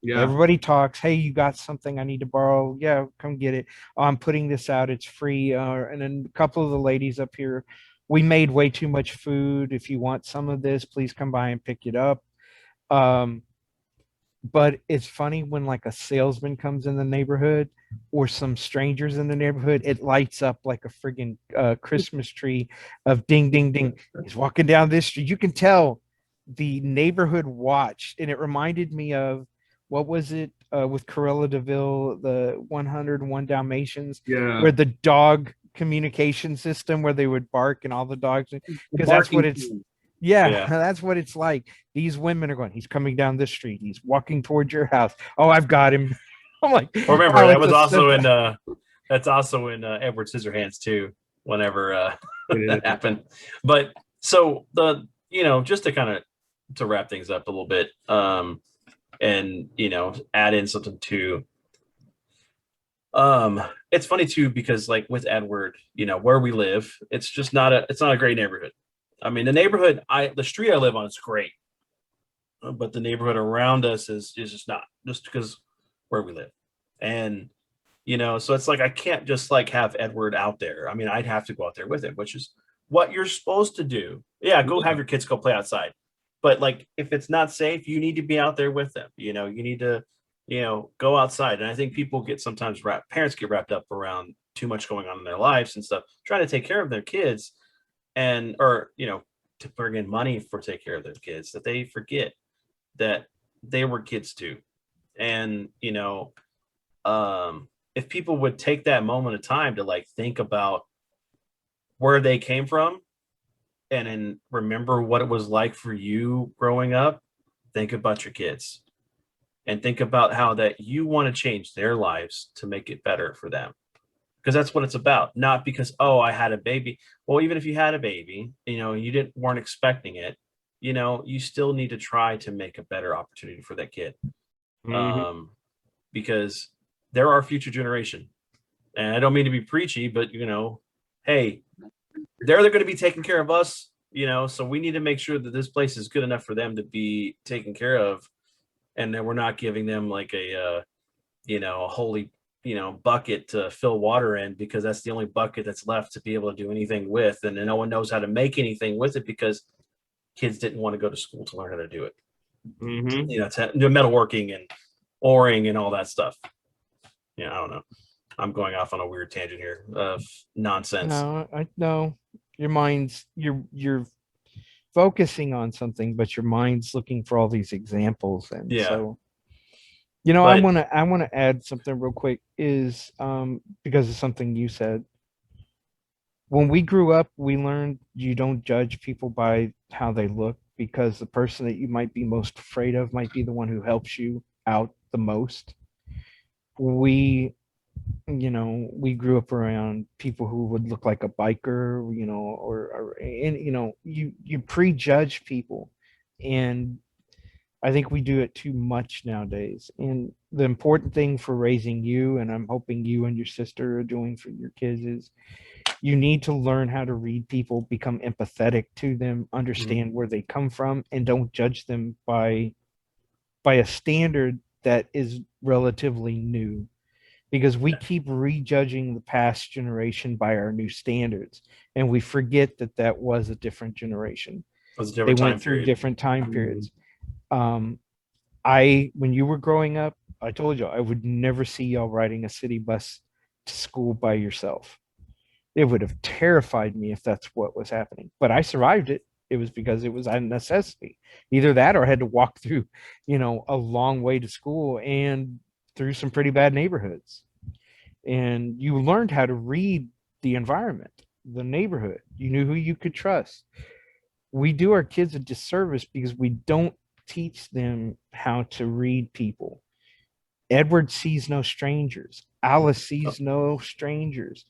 Yeah. Everybody talks. Hey, you got something I need to borrow? Yeah, come get it. Oh, I'm putting this out. It's free. And then a couple of the ladies up here, we made way too much food. If you want some of this, please come by and pick it up. But it's funny when like a salesman comes in the neighborhood or some strangers in the neighborhood, it lights up like a friggin' Christmas tree of ding, ding, ding. He's walking down this street. You can tell the neighborhood watched. And it reminded me of, what was it with Cruella de Vil, the 101 Dalmatians, where the dog communication system where they would bark and all the dogs, because that's what it's that's what it's like. These women are going, he's coming down this street, he's walking towards your house, oh, I've got him. I'm like, remember that was also in that's also in Edward Scissorhands too, whenever that happened. But so just to kind of to wrap things up a little bit, and add in something too. It's funny too, because like with Edward, where we live, it's just not a great neighborhood. I mean, the street I live on is great, but the neighborhood around us is just not, just because where we live. And so it's like I can't just like have Edward out there. I mean, I'd have to go out there with him, which is what you're supposed to do. Yeah, go have your kids go play outside. But like, if it's not safe, you need to be out there with them. You need to, go outside. And I think parents get wrapped up around too much going on in their lives and stuff, trying to take care of their kids or to bring in money for take care of their kids, that they forget that they were kids too. And, if people would take that moment of time to like think about where they came from, and then remember what it was like for you growing up, think about your kids and think about how that you want to change their lives to make it better for them. Because that's what it's about. Not because, oh, I had a baby. Well, even if you had a baby, you weren't expecting it, you still need to try to make a better opportunity for that kid. Mm-hmm. Because they're our future generation. And I don't mean to be preachy, but hey, they're going to be taking care of us, so we need to make sure that this place is good enough for them to be taken care of, and that we're not giving them like a holy bucket to fill water in, because that's the only bucket that's left to be able to do anything with, and then no one knows how to make anything with it because kids didn't want to go to school to learn how to do it. Mm-hmm. Metalworking and oaring and all that stuff. Yeah, I don't know. I'm going off on a weird tangent here of nonsense. No, I no. Your mind's you're focusing on something, but your mind's looking for all these examples, and Yeah. so I But- want to add something real quick is because of something you said. When we grew up, we learned you don't judge people by how they look, because the person that you might be most afraid of might be the one who helps you out the most. We we grew up around people who would look like a biker, and you prejudge people, and I think we do it too much nowadays. And the important thing for raising you, and I'm hoping you and your sister are doing for your kids, is you need to learn how to read people, become empathetic to them, understand where they come from, and don't judge them by a standard that is relatively new, because we keep rejudging the past generation by our new standards, and we forget that that was a different generation. It was a They different time went through period. different time Mhm. periods. When you were growing up, I told you I would never see y'all riding a city bus to school by yourself. It would have terrified me if that's what was happening, but I survived it. It was because it was a necessity. Either that or I had to walk through, a long way to school and through some pretty bad neighborhoods. And you learned how to read the environment, the neighborhood. You knew who you could trust. We do our kids a disservice because we don't teach them how to read people. Edward sees no strangers. Alice sees no strangers.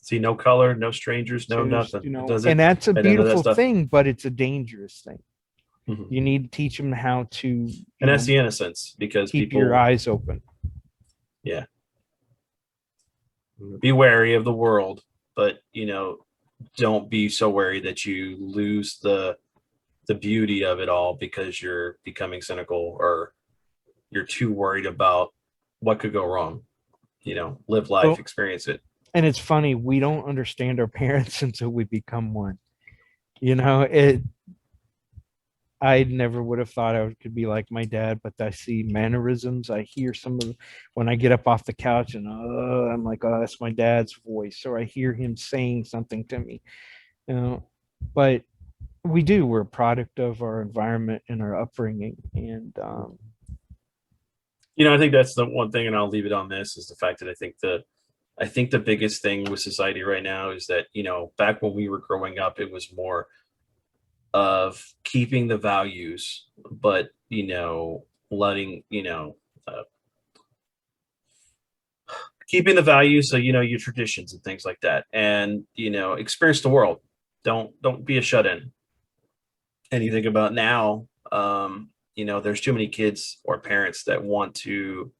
See, no color, no strangers, no So there's, nothing. It does and it. that's a Right into that beautiful stuff. thing, but it's a dangerous thing. Mhm. You need to teach them how to And that's the innocence, because keep people your eyes open. be wary of the world, but don't be so wary that you lose the beauty of it all because you're becoming cynical, or you're too worried about what could go wrong. Live life, Well, experience it. And it's funny, we don't understand our parents until we become one. It I never would have thought I could be like my dad, but I see mannerisms. I hear some of when I get up off the couch, and I'm like, oh, that's my dad's voice, or I hear him saying something to me. But we're a product of our environment and our upbringing, and I think that's the one thing, and I'll leave it on this, is the fact that I think the biggest thing with society right now is that, back when we were growing up, it was more of keeping the values, but, letting, keeping the values. So, your traditions and things like that, and, experience the world. Don't be a shut-in. And you think about now, there's too many kids or parents that want to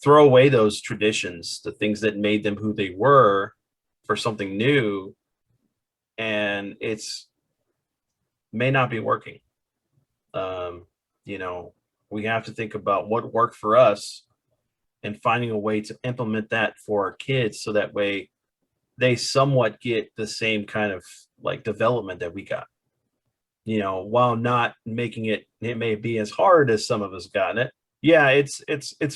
throw away those traditions, the things that made them who they were, for something new, and it's may not be working. We have to think about what worked for us and finding a way to implement that for our kids, so that way they somewhat get the same kind of like development that we got. While not making it may be as hard as some of us gotten it. Yeah, it's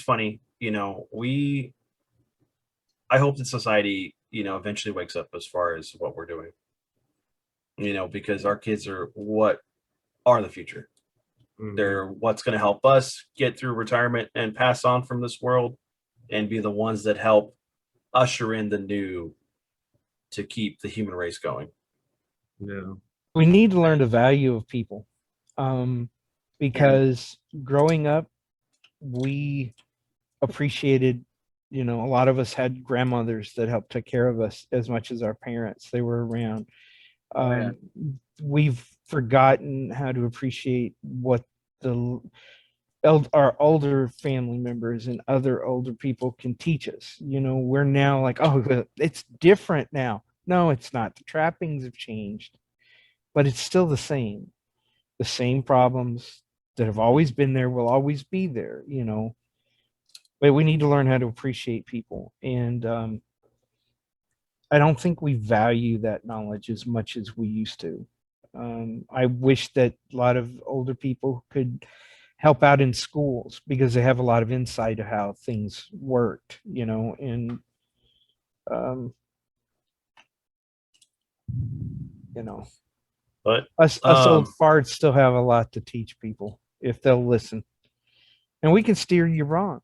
funny. I hope that society, eventually wakes up as far as what we're doing. Because our kids are what are the future. Mhm. They're what's going to help us get through retirement and pass on from this world, and be the ones that help usher in the new to keep the human race going. Yeah. we need to learn the value of people, because growing up, we appreciated, a lot of us had grandmothers that helped take care of us as much as our parents. They were around. Yeah. We've forgotten how to appreciate what our older family members and other older people can teach us. We're now like, oh, it's different now. No, it's not. The trappings have changed, but it's still the same. The same problems that have always been there will always be there. But we need to learn how to appreciate people, and I don't think we value that knowledge as much as we used to. I wish that a lot of older people could help out in schools because they have a lot of insight of how things worked, and um, you know, But us old farts still have a lot to teach people if they'll listen, and we can steer you wrong.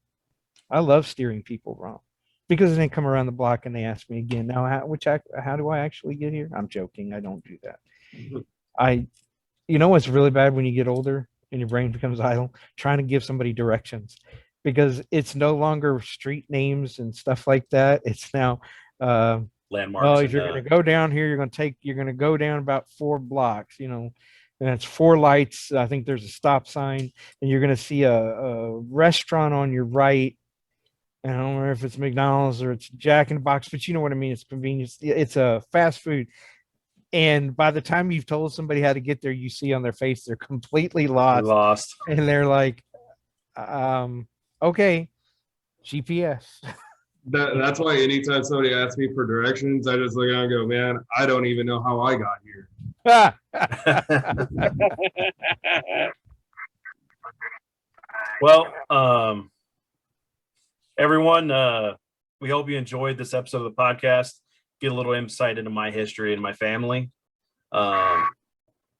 I love steering people wrong because they come around the block and they ask me again. Now, how do I actually get here? I'm joking. I don't do that. What's really bad when you get older and your brain becomes idle? Trying to give somebody directions because it's no longer street names and stuff like that. It's now, landmarks. well, if you're going to go down here, you're going to go down about 4 blocks, and it's 4 lights. I think there's a stop sign and you're going to see a restaurant on your right. And I don't remember if it's McDonald's or it's Jack in the Box, but you know what I mean. It's convenience. It's a fast food. And by the time you've told somebody how to get there, you see on their face they're completely lost. And they're like, okay, GPS. That's why anytime somebody asks me for directions, I just look at and go, man, I don't even know how I got here. Well, everyone, we hope you enjoyed this episode of the podcast. Get a little insight into my history and my family.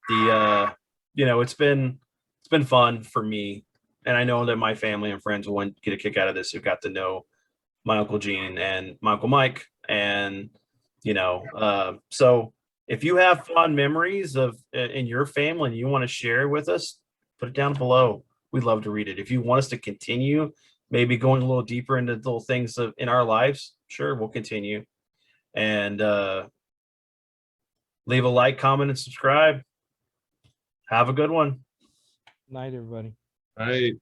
It's been fun for me, and I know that my family and friends will get a kick out of this who got to know my Uncle Gene and my Uncle Mike. And so if you have fond memories of in your family and you want to share with us, put it down below. We'd love to read it. If you want us to continue maybe going a little deeper into little things in our lives, sure, we'll continue. And leave a like, comment, and subscribe. Have a good one. Night, everybody. Right.